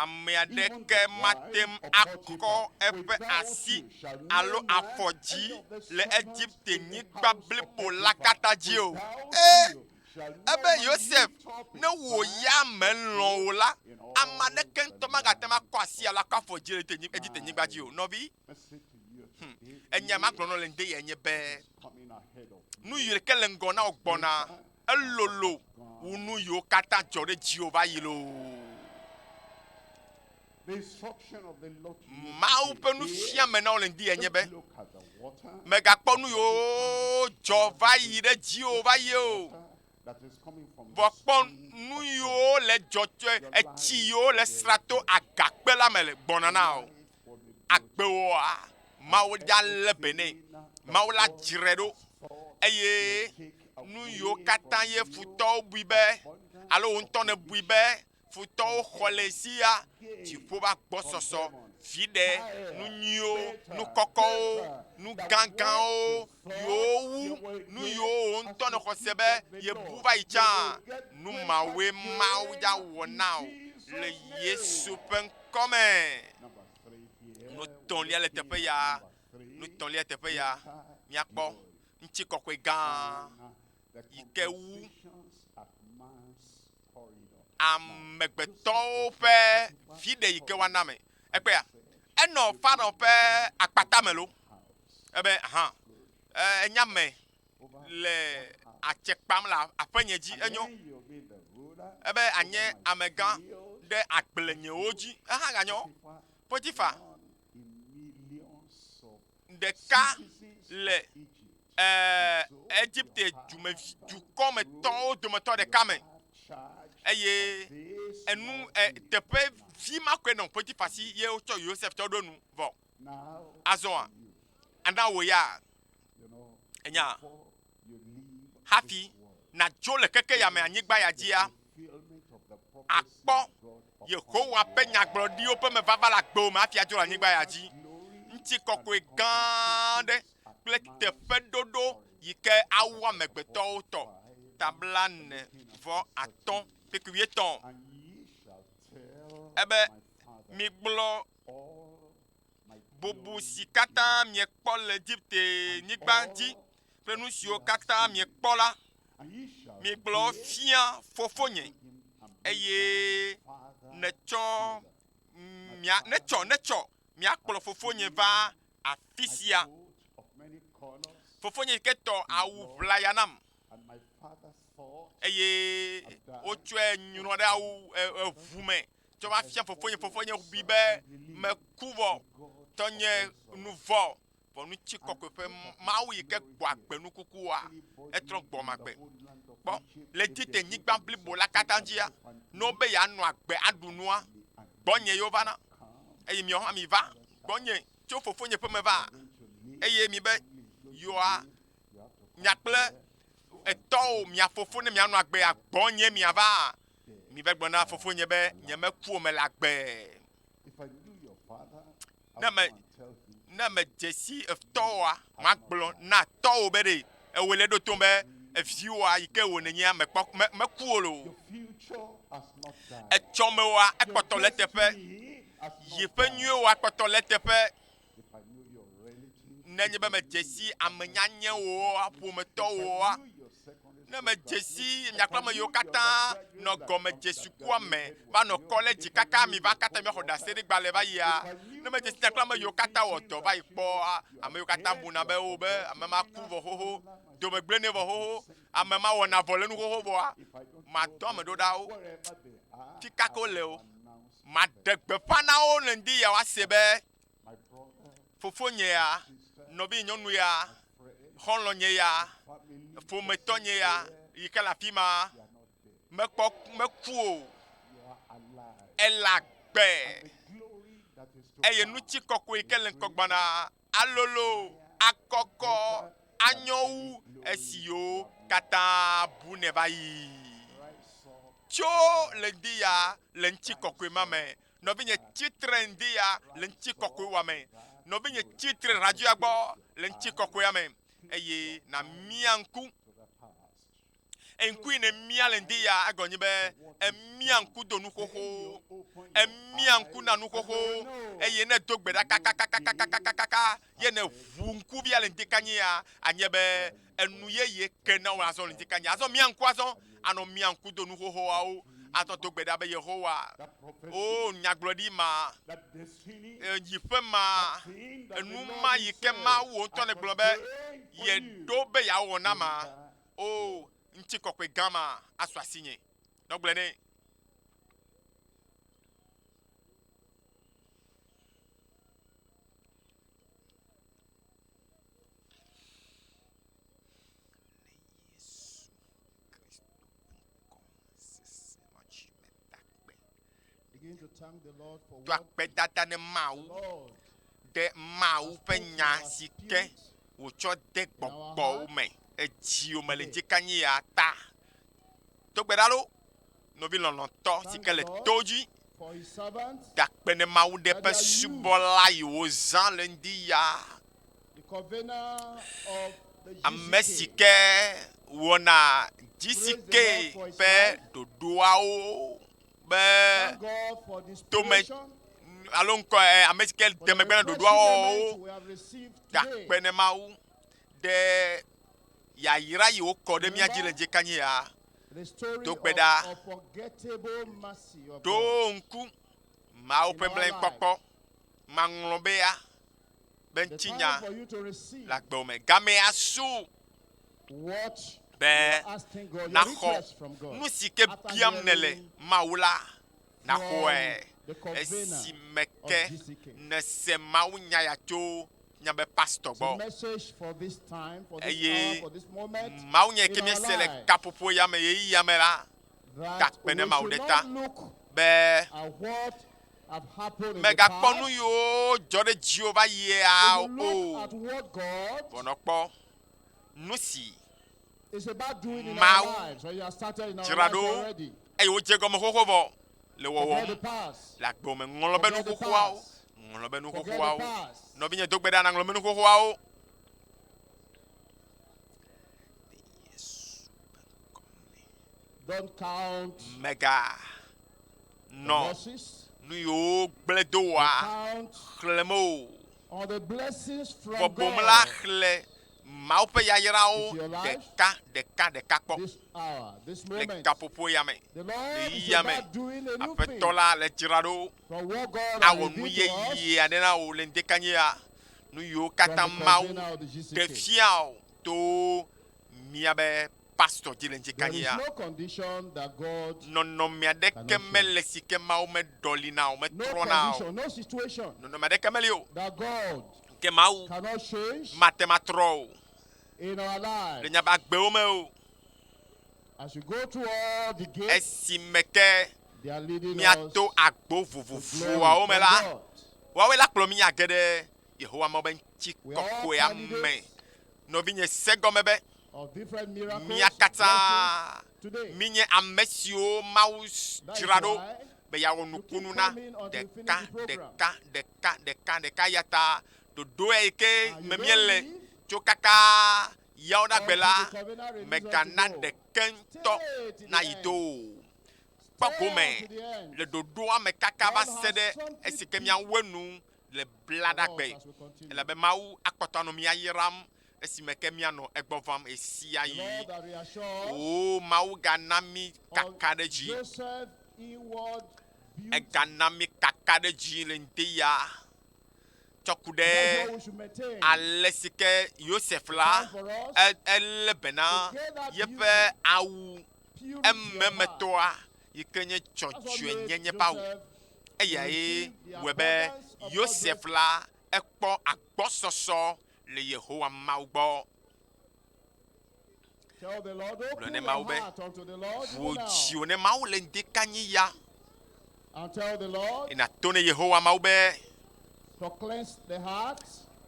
ame aɖeke matem akɔ eƒe asi alo afɔ dzi le Egipte nyigba blibo la katã dzi o. Ebe Yosef ne wò ya melɔ̃ wo la ame aɖeke ŋutɔ magate ma kɔ asi alo akɔ afɔ dzi le Egipte nyigba dzi o. Nɔvi enya ma gblɔ nɔ le ŋde yɛ nye be nu yi ke le ŋgɔ na wo gbɔna elolo wu nu yiwo katã dzɔ ɖe dziwo va yi loo. Mawu ƒe nufiame na wo le ŋdi yɛ nye be megakpɔ nu yiwo dzɔ va yi ɖe dziwo va yi o. Vɔ kpɔ nu yiwo le dzɔdzɔe etsi yiwo le srato agakpe la me le gbɔna na o. Agbewoa Mawu ya lé be nɛ. Mawu la dzrae ɖo eye nu yiwo katã ye futɔwo bui be alo wo ŋutɔ ne bui be futɔwo xɔ le sia dziƒo va gbɔsɔsɔ viɖe nu nyuiwo nu kɔkɔwo nu gãgãwo yiwo wu nu yiwo wo ŋutɔ ne xɔ se be ye bu va yi tsã nu mawoe Mawu ya wɔ na o le Yesu ƒe ŋkɔ me. Nutɔ̃lia le teƒe ya miakpɔ ŋutikɔkɔe gã yi ke wu amegbetɔwo ƒe viɖe yi ke woana me. Ekpea enɔ Farao ƒe akpata me lo. Ebe enya me le atse kpam le aƒenye dzi enyo. Ebe anye amegã ɖe agblenyewo dzi ehã ganyo. Potifa ɖeka le Egipte dukɔmetɔwo dometɔ ɖeka me eye enu teƒe vi ma koe nɔ Potifa si ye wotsɔ Yosef tsɔ ɖo nu vɔ azɔa ana wo ya enya hafi nadzo le keke ya me anyigba ya dzia akpɔ Yehowa ƒe nyagblɔɖiwo ƒe mevava le agbewo me hafi adzo le anyigba ya dzi. Ŋutikɔkɔe gã aɖe kple teƒe ɖoɖo yi ke awu amegbetɔwo tɔ tabla 9:5 kpekpe 8 ebe migblɔ bubu si katã miekpɔ le Egipte nyigba dzi kple nu siwo katã miekpɔ la migblɔ fia fofonye eye netsɔ miakplɔ fofonye va afi sia. Fofonye ke tɔ awu ʋlaya nam eye wotsɔe nyrɔ ɖe awu eʋu me tsɔ va fia fofonye bui be meku vɔ tɔnye nu vɔ vɔ nutsi kɔkɔe ƒe Mawu yi ke gbɔ agbe nukukuwoa etrɔ gbɔmagbe kpɔ le Egipte nyigba blibo la katã dzia no be yeanɔ agbe aɖu nua gbɔnye yewo vana eye miawo hã mi va gbɔnye tso fofonye ƒe me va eye mi be yoa miakple etɔwo mia fofo ne mianɔ agbe gbɔnye miava mi be gblɔ na fofonye be nyemeku me le agbe ne me dzesi etɔwoa magblɔ na tɔwo be ɖe ewo le ɖo tom be eviwa ike wo nenya me kuolo Your future has not died. etchomewa Your ekpoto le teƒe destiny has not yeƒe died. nyuiwo akpɔtɔ le teƒe If I know your relative, nenye be medzesi amenyanyewo aƒometɔwoa your secondary ne school medzesi miakplɔme yiwo katã nɔ gɔme dzesukua me va nɔ kɔlɛdzi kaka mi va katã mi xɔ ɖaseɖegbalẽ va yia ne medzesi miakplɔme yiwo katã wɔ dɔ va yi kpɔ ame yiwo katã buna be wo be ame ma ku vɔ xoxo domegble ne vɔ xoxo ame ma wɔna vɔ le nu xoxo vɔa madɔ ame ɖo ɖa wo wherever they are, fi kake wo le o announce maɖe gbeƒã na wo le ŋdi ya woase be my brother, fofonye ya nɔvi nyɔnu ya friend, xɔlɔnye ya family, ƒometɔnye ya yi ke le afi ma you are not dead. meku o You are alive. ele agbe The glory that is to eye come nutsi kɔkɔe yi ke le ŋkɔgbana alolo akɔkɔ anyowu esi yiwo katã bu ne va yi rise up. tso le ŋdi ya le ŋtsi kɔkɔe ma me nɔvinye tsitre ŋdi ya le ŋtsi kɔkɔe wa me nɔvinye tsitre radioa gbɔ le ŋtsi kɔkɔea me eye na mia ŋku To the past. eŋkui ne mia le ŋdi ya egɔnye be emia ŋku do nu xoxo Open emia ŋku na nu xoxo eye ne do gbe ɖa kakakakakakakaka ye ne ʋu ŋkuvia le ŋdi kanyi ya anye be enu yeye ke na wo azɔ le ŋdi kanyi azɔ mia ŋku azɔ anɔ mia ŋku do nu xoxoawo azɔ do gbe ɖa be yehowa that prophecy, o nyagblɔɖi ma that destiny, yiƒe ma thing that enu the Lord ma is yi ke saying, Mawu ŋutɔ le gblɔ be ordained for ye you. ɖo be yeawɔ na ma o ŋtsi kɔkɔe gã ma asɔ asi nye nɔgblɔ nɛ Begin to thank the Lord for do what akpedada ne the Mawu Lord ɖe Mawu ƒe nya si ke wòtsɔ de gbɔgbɔwo me edziwo me le ŋdi kanyi ya ta togbe ɖa lo nɔvi lɔlɔ̃tɔ si ke le to dzi for his servant, dakpe ne Mawu ɖe ƒe subɔla yi wòzã le ŋdi ya the convener of the ame si GCK. ke wɔna GCK ƒe ɖoɖoawo be Thank God for this tome inspiration, alo ŋkɔ ame si ke for the de megbe na refreshing ɖoɖoawo moment we have received today. dakpe ne Mawu ɖe yayra yi wokɔ ɖe mía dzi le ŋdi kanyi ya The story Do of gbeda. unforgettable mercy of ɖo God. ŋku Mawu ƒe mlɔekpɔkpɔ maŋlɔ be ya be The ŋtsi time nya for you to receive le agbewo me game asu what be you are asking God, your naxɔ request from God. nu si ke After biam ne le hearing Mawu la from naxɔe the convener esi me of ke GCK. ne se Mawu nya ya tso nyabe pastor It's a gbɔ message for this time, for this Eye, hour, for this moment, Mawu nya in ke our miese le lives. kaƒoƒo ya me yeyi ya me la that Gakpe we ne Mawu should ɖe not ta. look be at what have happened in the megakpɔ nu past. yiwo dzɔ ɖe dziwo va We yia will look at o what God bɔnɔkpɔ nu si is about doing in Mawu our lives. When you have started in our dzra lives ɖo already. eye wodze gɔme xoxo vɔ le Forget the wɔwɔm past. le agbewo me ŋlɔ be nu Forget the xoxoawo past. ŋlɔ be nu Forget the xoxoawo past. nɔvinye do gbe ɖa na ŋlɔ be nu xoxoawo Don't count mega the nɔ losses. nu yiwo gblẽ do wa Count xlẽme o all the blessings from bɔbɔm la God xlẽ Mawu ƒe yayrawo into your life. ɖeka kpɔ this hour, this le moment. gaƒoƒo ya me The Lord is Yame. about doing a new thing. aƒetɔ la le dzra ɖo From what God has awɔ nu revealed to us yeye aɖe na wo le ŋdekanye ya nu yiwo from katã the Mawu convener of the ɖe GCK. fia o to miabe pastor dzi le There ŋdekanye is ya no condition that God, nɔnɔme aɖeke Cannot mele si ke Mawu meɖɔli na o no metrɔna o condition, no situation nɔnɔme aɖeke meli o that God ke Mawu cannot change mate matrɔ o in our le lives. nyabe agbewo me o As you go through all the gates, esi me ke they are leading us miato agbo to glory vovovoawo me from la God. woawoe la kplɔ mi age ɖe Yehowa me be ŋtsi We are all kɔkɔea me candidates nɔvinye se gɔme be of different miracles, mia blessings katã today. minye ame siwo Mawu That is dzra ɖo why be yeawɔ you nukunu keep na coming until you ɖeka finish the program. ɖeka ya ta ɖoɖo ya yi ke And you me don't míele leave tso kaka yawo da gbe la until the covenant releases megana us to go. ɖeke ŋutɔ Stay till na the yi end. do kpɔ Stay gome until the end. le dodoa me kaka va God se has ɖe something esi ke miawo nu le bla for us ɖagbe as we continue. elabe mawu akpɔtɔ anɔ mia yram esi me ke mianɔ egbɔ vam esia The yi Lord that reassures o mawu gana mi of kaka ɖe dzi Joseph inward beauty. egana mi kaka ɖe dzi le ŋdi ya tsɔ ku That's ɖe what we should maintain. ale si ke Yosef la Time for us elé bena to get that yeƒe awu purity of heart. ememetɔa yi ke nye That's what dzɔdzɔe made nyenye ƒe awu Joseph eyae receive the wɔe be abundance of Yosef God's la ekpɔ agbɔsɔsɔ le Yehowa Mawu gbɔ Tell the Lord, open ne your Mawu be, heart unto the Lord vo even now. dziwo ne Mawu le ŋdi kanyi ya And tell the Lord ena to ne Yehowa Mawu be to cleanse the heart,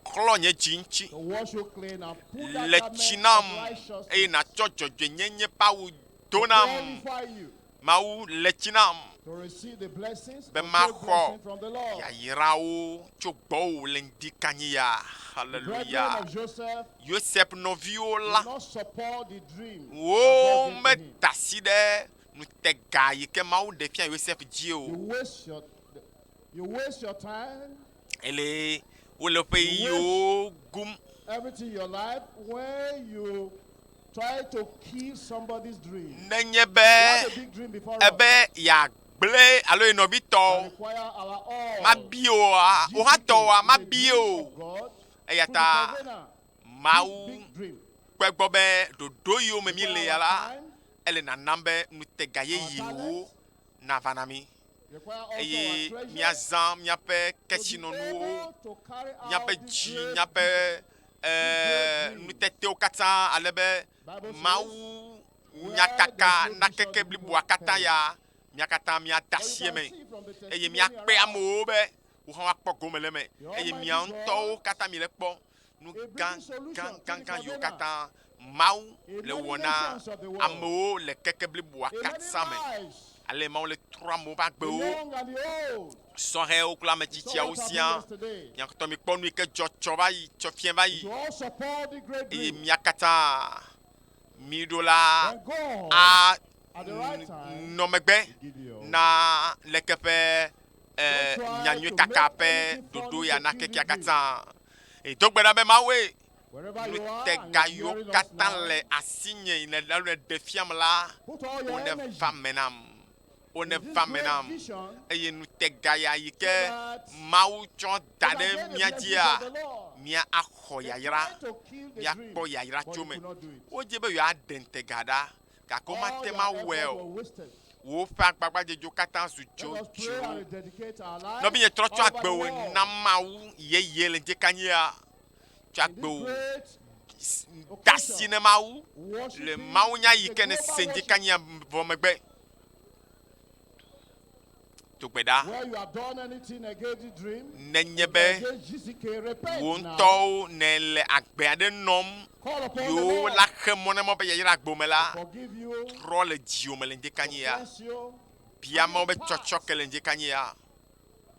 klɔ nye dzi ŋtsi to wash you clean, and put that le garment tsi of nam eye righteousness natsɔ dzɔdzɔe nyenye ƒe awu do to nam qualify you Mawu le tsi nam to receive the blessings, be fulfilled maxɔ blessing from the Lord. yayrawo tso gbɔwò le ŋdi kanyi ya The brethren hallelujah of Joseph Yosef nɔviwo did la not support the dream wo that God gave to him. medasi ɖe nutega yi ke Mawu ɖe fia Yosef dzi You o waste your time, ele wole ƒe yiwo gum everything in your life when you try to kill somebody's dream. nenye You be have a big dream before us ebe yagble alo that enɔbitɔ require our all. mabi oa GCK wohatɔwoa is a mabi dream o of God eya through the ta covenant. Mawu Big dream. kpe gbɔ be ɖoɖo yiwo me mi Require le ya our la time, ele nanam be nutega our yeyiwo talents, nava na mi require also eye our treasure miazã miaƒe to be kesinɔnuwo able to carry miaƒe out this dzi great miaƒe vision. dream. nutetewo katã ale be Bible says, Mawu where miakaka there's no nakeke vision, bliboa people katã ya mia katã miada But you asi can me see from the eye testimony miakpe around, amewo be wohã woakpɔ gome le me The eye Almighty miaŋutɔwo God katã mi le kpɔ nu is gã bringing solution gã to gã the gã yiwo covenant. katã Mawu In le many wɔ na nations of the world. amewo le keke bliboa in many katã me lives, ale Mawu le trɔ amewo ƒe the agbewo young and the old. sɔhɛwo kple ame So tsitsiawo what happened siaa yesterday? miakutɔ mi kpɔ nu yi ke dzɔ tsɔ va yi tsɔ fiẽ va yi To all support the great eye dream. mia katã mi ɖo la When God, a at the right time, nɔ megbe give you. na leke ƒe Don't try nyanyui to kaka make ƒe anything ɖoɖo funny ya to na kill kekea the dream. katã edogbe ɖa be Mawue Wherever you are, and nutega you're yiwo hearing us katã now, le asinye le ɖe fiam la put all your wone energy va me nam wone in this va me great nam vision eye nutega ya yi ke that Mawu tsɔ da you can ɖe get the mía blessings dzia of the Lord. mía axɔ They yayra tried to kill the mía dream, kpɔ yayra but tso they me could not do it. wodze be yewoaɖe ntega ɖa gake All womate their ma efforts wɔe were o wasted. woƒe agbagbadzedzo katã zu Let us pray dzodzo and dedicate our lives nɔvinye trɔ tsɔ all over the agbewo world na Mawu yeye le ŋdekanyia tsɔ in this agbewo great da asi ne Mawu worship le him, mawunya yi the ke ne global se worship, ŋdekanyia vɔ megbe togbe ɖa where you have done anything against the dream, nenye if be against GCK, repent wo now. ŋutɔwo ne le agbe aɖe nɔm Call upon the yiwo Lord la xe mɔ ne mɔ be yayra agbo me la to forgive you, trɔ le dziwo me le to ŋdekanyia cleanse you bia mawo be tsɔtsɔ ke le ŋdekanyia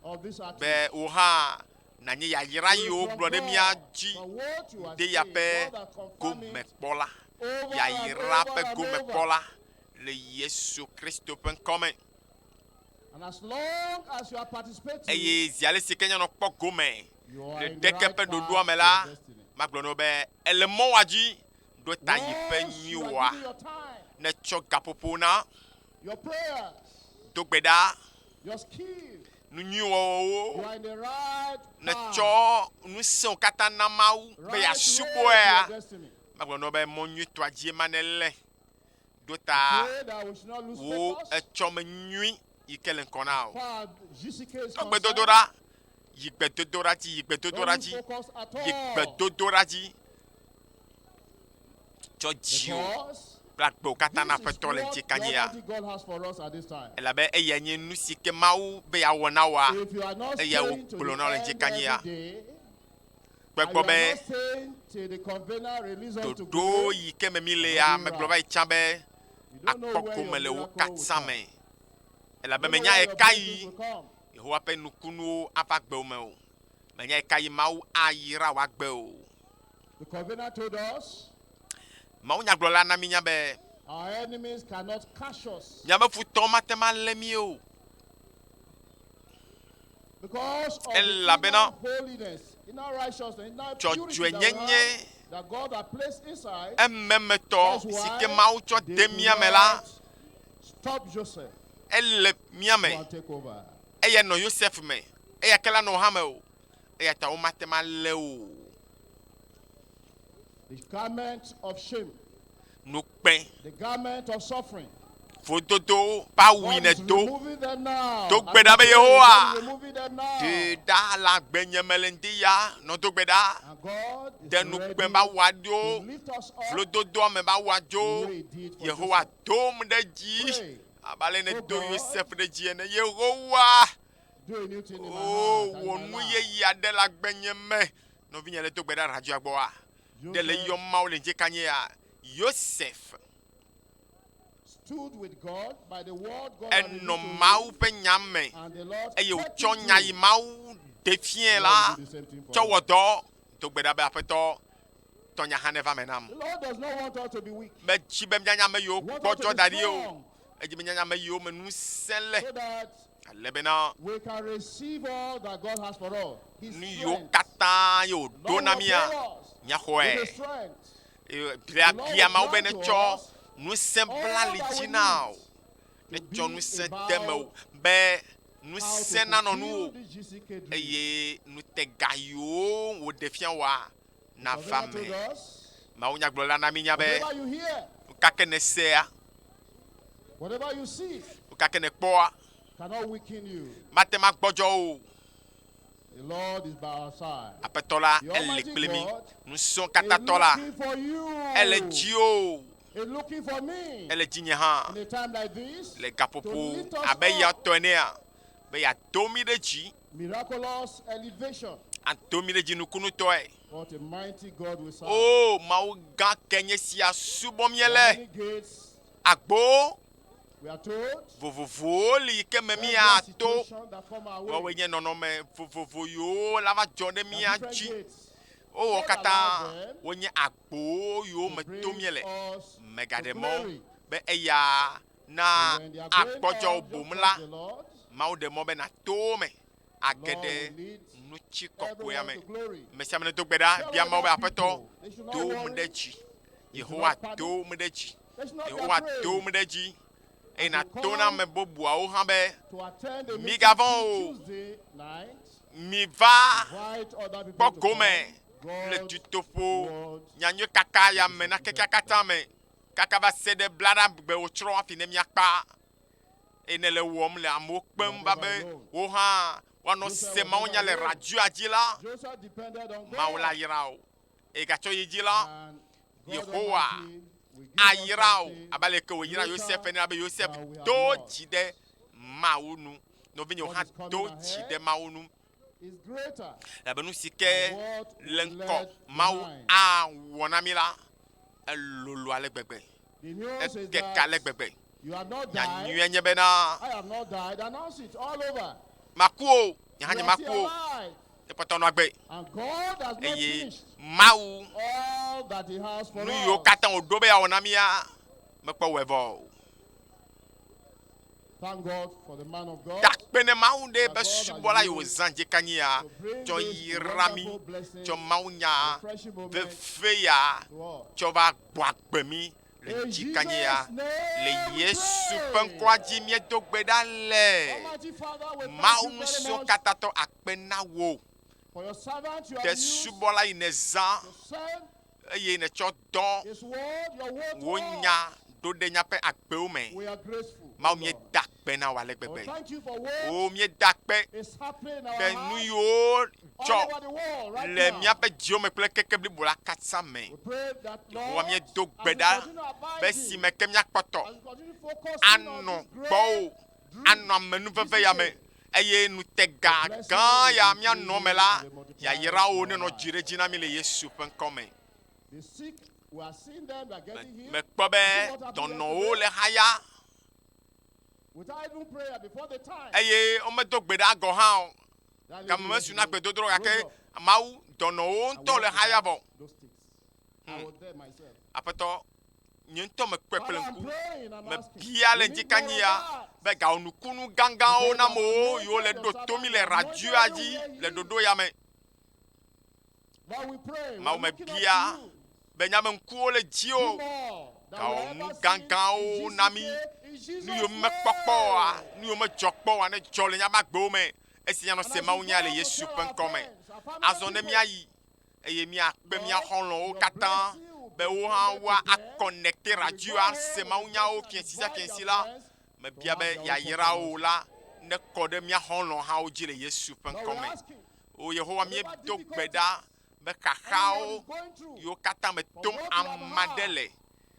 of this be activity. wo hã nanye yayra yiwo From gblɔ ɖe God, mía dzi from what you are de ya saying, ƒe God has confirmed gome it kpɔ la over yayra and ƒe over gome and kpɔ over. la le Yesu Kristo ƒe ŋkɔ me And as long as you are participating, eye zi ale si ke nyanɔ kpɔ gome you are le in the ɖeke right ƒe path ɖoɖoa me to la your destiny. magblɔ nɔ be ele mɔwa dzi ɖo ta yi ƒe Once you are nyuiwoa giving your time, ne tsɔ gaƒoƒo na your prayers, do gbe ɖa your skill, nu you nyuiwɔwɔwo are in the right ne path, tsɔ nu sẽwo katã na Mawu be right way to yeasubɔea your destiny. magblɔ nɔ be mɔ nyuitɔa dzie ma ne lé do ta Pray that we should not lose wo focus. etsɔ me nyui yi ke le ŋkɔ na o Far GCK is tsɔ concerned, gbedodoɖa yi gbedodoɖa dzi yi gbedodoɖa don't lose dzi focus at yi all. gbedodoɖa dzi tsɔ dziwo Because kple agbewo katã na this is aƒetɔ le what ŋdi the kanyia Almighty God has for us at this time. elabe eya nye nu si ke Mawu be yeawɔ na woa If you are not eya staying to wogblɔ the na wo le end ŋdi kanyia every day, kpe and gbɔ you are be not staying till the covenant release us to ɖoɖo go, yi ke me mi le ya megblɔ va yi tsã be you don't know akpɔ where gome your le wo miracle will katã come. me You elabe don't know menya where ye your ka blessings yi will come. Yehowa ƒe nukunuwo ava gbewo me o menya ye ka yi Mawu ayra wo agbe o The covenant told us Mawu nyagblɔla na mi nya be. Our enemies cannot catch us. Miabe futɔ mate ma le mi o. Because of Elabena. the inner holiness, inner righteousness, inner purity Dzɔdzɔe that we have, nyenye. that God has placed inside. Ememetɔ That's why si ke Mawu tsɔ they de do mia me la. not stop Joseph. Ele mia Go me. and take over. Eya nɔ Yosef me. Eya kela nɔ hã me o. Eya ta wo mate ma le o. The garment of shame, Nukpɛ. the garment of suffering. Fododo pa wi God ne is do. removing them now. Do As gbe da we be pray, Yehowa. God is removing them now. De da la gbenye melendi ya no do gbe da. And God is De ready nukpɛ ba wa to do. lift us up. Vlododo me ba wa the do. way he did for Yehowa Joseph. dom de dzi. Pray. Abale ne Oh do God. Yosef de dzi ne Yehowa. Do a new thing in my Oh, heart and wo in nu my ye life. ya de la gbenye me. No vi le do gbe da radio agbo wa. De le Joseph yo ma o le je kanye ya. Yosef stood with God by the word God had eno revealed to Mawu him, pe nyame. and the Lord Eye o kept tsɔ him nya free. yi Mawu de fie The la. Lord will do the same thing for Tsɔ us. wɔ dɔ do gbe da be aƒetɔ tɔnya hã ne va me nam. The Lord does not want us to be weak. Me tsi be mianya me yiwo He wants us to kpɔdzɔ be da ɖi o. strong Edzi be mianya me yiwo me nu sẽ le. so that Ale bena we can receive all that God has for us. His nu yiwo strength. katã ye wòɖo Lord na will mia fill us nya with His xɔe. strength. Bia Lord bia will Mawu be grant ne to tsɔ us nu sẽ bla all li that dzi we na o. need Ne to tsɔ be nu sẽ about de me o be nu how to sẽ nanɔ nu fulfill o. this GCK dream. Eye nutega yiwo wòɖe fia wa na va Whatever me. told us, Mawu nyagblɔla na mi nya be whatever you hear, nu kake ne sea, whatever you see, nu kake ne kpɔa cannot weaken you. mate ma gbɔdzɔ o. The Lord is by our side. Aƒetɔ la The ele Almighty kple mi. God Nusrɔ̃ is katãtɔ la looking for you. ele dzi o. Is looking for me. Ele dzi nye hã In a time like this, le to gaƒoƒo lift us abe ya up. tɔ enea be yeado mi ɖe dzi. Miraculous elevation. Ado mi ɖe dzi nukunutɔe. What a mighty God we serve. O Mawu gã ke nye sia subɔ There are míele. many gates, Agbo we are told. vovovowo li yi ke me Every míato. situation that come our way. Wɔwoe nye nɔnɔme vovovo yiwo la va dzɔ ɖe There mía are different dzi. gates Wowɔ God katã allow them wonye agbowo yiwo to me bring to míele. us Megaɖe to mɔ glory. be eya na So when they are going akpɔdzɔ on, bom just la. trust the Lord. Mawu ɖe mɔ be nato me age Lord ɖe will lead nutsi kɔkɔea everyone me. to glory. Me sia me ne do gbe ɖa Tell bia all Mawu be that aƒetɔ people, they should not do me worry. ɖe dzi. They should Yehowa not panic. do me ɖe dzi. They should not be Yehowa afraid do me ɖe dzi. Eye As they nato na come ame bubuawo hã be to attend the Mi meeting gavɔ̃ o. Tuesday night. mi va Invite other people kpɔ to gome come. le God's dutoƒo word nyanyue kaka ya me na kekea katã me kaka va se ɖe blaɖagbe wòtsrɔ̃ hafi ne míakpa. Eye ne le wɔm le amewo kpem va be wo hã woanɔ se mawunya le radioa dzi la. Joseph depended on Mawu la God. yra o. Eye gatsɔ yi dzi la. And God Yehowa Almighty will give us ayra o. something Abe le ke wòyra Yosef ene abe Yosef that we have do lost. dzi ɖe Mawu nu. Nɔvinyewo What hã is coming do ahead dzi ɖe Mawu nu. is greater. Ebe nu si ke than what le we ŋkɔ left Mawu behind. awɔ na mi la elolo ale gbegbe. The news is Ekeke ale that gbegbe. you have not died. Nyanyue nye bena I have not died. Announce it all over. maku o. Nye hã You nye are maku still o. alive. Ekpɔtɔ nɔ agbe. And God has not Eye finished Mawu all that He has for nu yiwo us. katã wòɖo be yeawɔ na mia mekpɔ wɔe vɔ o. Thank God for the man of God. Dakpe ne Mawu ɖe be subɔla yiwo zã dzi kanyi ya To bring tsɔ this yra mi wonderful blessing, tsɔ Mawu nya refreshing moment veve ya to us. tsɔ va gbɔ agbe mi le In dzi kanyi ya. Jesus' Le name we Yesu pray. ƒe ŋkɔa dzi miedo gbe ɖa le. Almighty Father, we thank Mawu you very nusrɔ̃ much katãtɔ akpe na wo. for your servant you Te have used subɔla yi ne zã to send eye ne tsɔ dɔ His word, your word to wo us. nya do ɖe nyaƒe agbewo me. We are grateful. Mawu Lord. mieda akpe na wo ale We gbegbe. thank you for what O mieda akpe is happening in our be nu hearts yiwo all dzɔ over the world right le now. míaƒe dziwo me kple keke blibo la katã me. We pray that, Yehowa Lord, miedo as gbe we ɖa continue be abiding, si me ke míakpɔtɔ as we continue focusing on anɔ this gbɔ o, great dream, anɔ amenuveve ya me eye nutega gã ya míanɔ me la yayra wo ne nɔ dzi ɖe dzi na mi le Yesu ƒe ŋkɔ me. the sick, we are seeing them, they are getting healed. Mekpɔ be dɔnɔwo le haya Without even prayer before the time. eye womedo gbe ɖa gɔ hã o. That Game lady mesu went na to gbedodro rose gake up Mawu dɔnɔwo and ŋutɔ le walked haya without vɔ. those sticks. I was there myself. apeto nyento me While I'm kwepelenku praying, I'm me asking, bia le we need njika more nyia of that. be ga onukunu gangan o na mo yo le do tomi le radio aji le dodo ya me While we pray, ma we're me looking up bia to you. be nya me nkuo le Do jio more than ka we onu ever seen gangan in o Jesus' nami name, in Jesus' nu yo me name. kpokpo a nu yo me jokpo a ne jole nya ma gbo me esi nya no And se as ma we unya go le to Yesu tell pen our come friends, our family azonde people, mi ayi eye mi akpe mi ahonlo o your katan blessing will be be wo han extended wa to them. connecter And we radio go a ahead se with ma the unya o blessing and kiensi sa invite kiensi their la friends me to bia have be their ya own yira o conference. la ne kode mi ahonlo ha o jile Yesu pen Now we're come asking, o Yehowa mi whatever do difficulties gbeda be anyone kakao is going through, yo kata me for tom what you have heard, amadele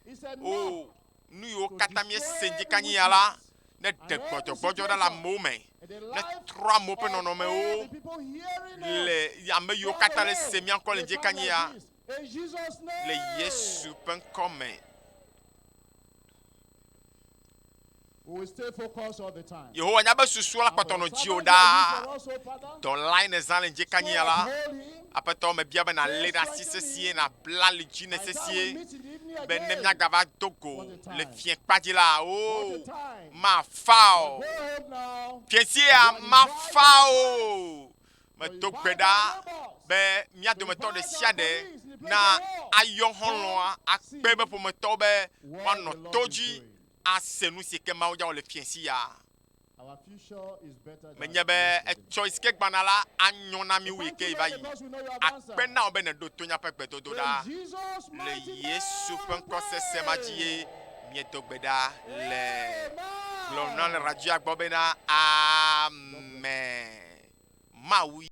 is enough o nu yo to kata mi destroy senji every kanyi ala weakness ne and de every gbojo gbojo da la situation mo me in the ne life trois mo pe of nono me all o the people hearing le us. ame yo Father, kata le Lord, semi encore le they come jekanya like this. In Jesus' le name. Yesu pen come We will stay focused all the time. Yehowa nya be susu la And for patono your jio servants da like this for us, oh Father, ton line zan le so jekanya la uphold him. apeto me bia be na So le na strengthen sisesie him. na plan le ji By the time we nesesie meet in the evening be ne again, mia gava togo what a time. le fien kpaji la what o a time. ma Now fao go ahead now. fiensie a ma fao me So to invite gbeda our neighbors. be mia do me to de siade na ayon honlo a akpe be po me to be What wano the Lord is toji doing. asenu si ke ma o ja o le fiensi ya Our future is better than menye be e yesterday. choice ke gbanala anyon na mi Thank wi you, ke Lord, ba yi because we know you have akpe answered. na o be ne do to nya pe pe to do da In Jesus' le mighty Yesu name, pen ko se se ma ji mi to gbeda le Amen. glon na le radio agbo be na amen ma wi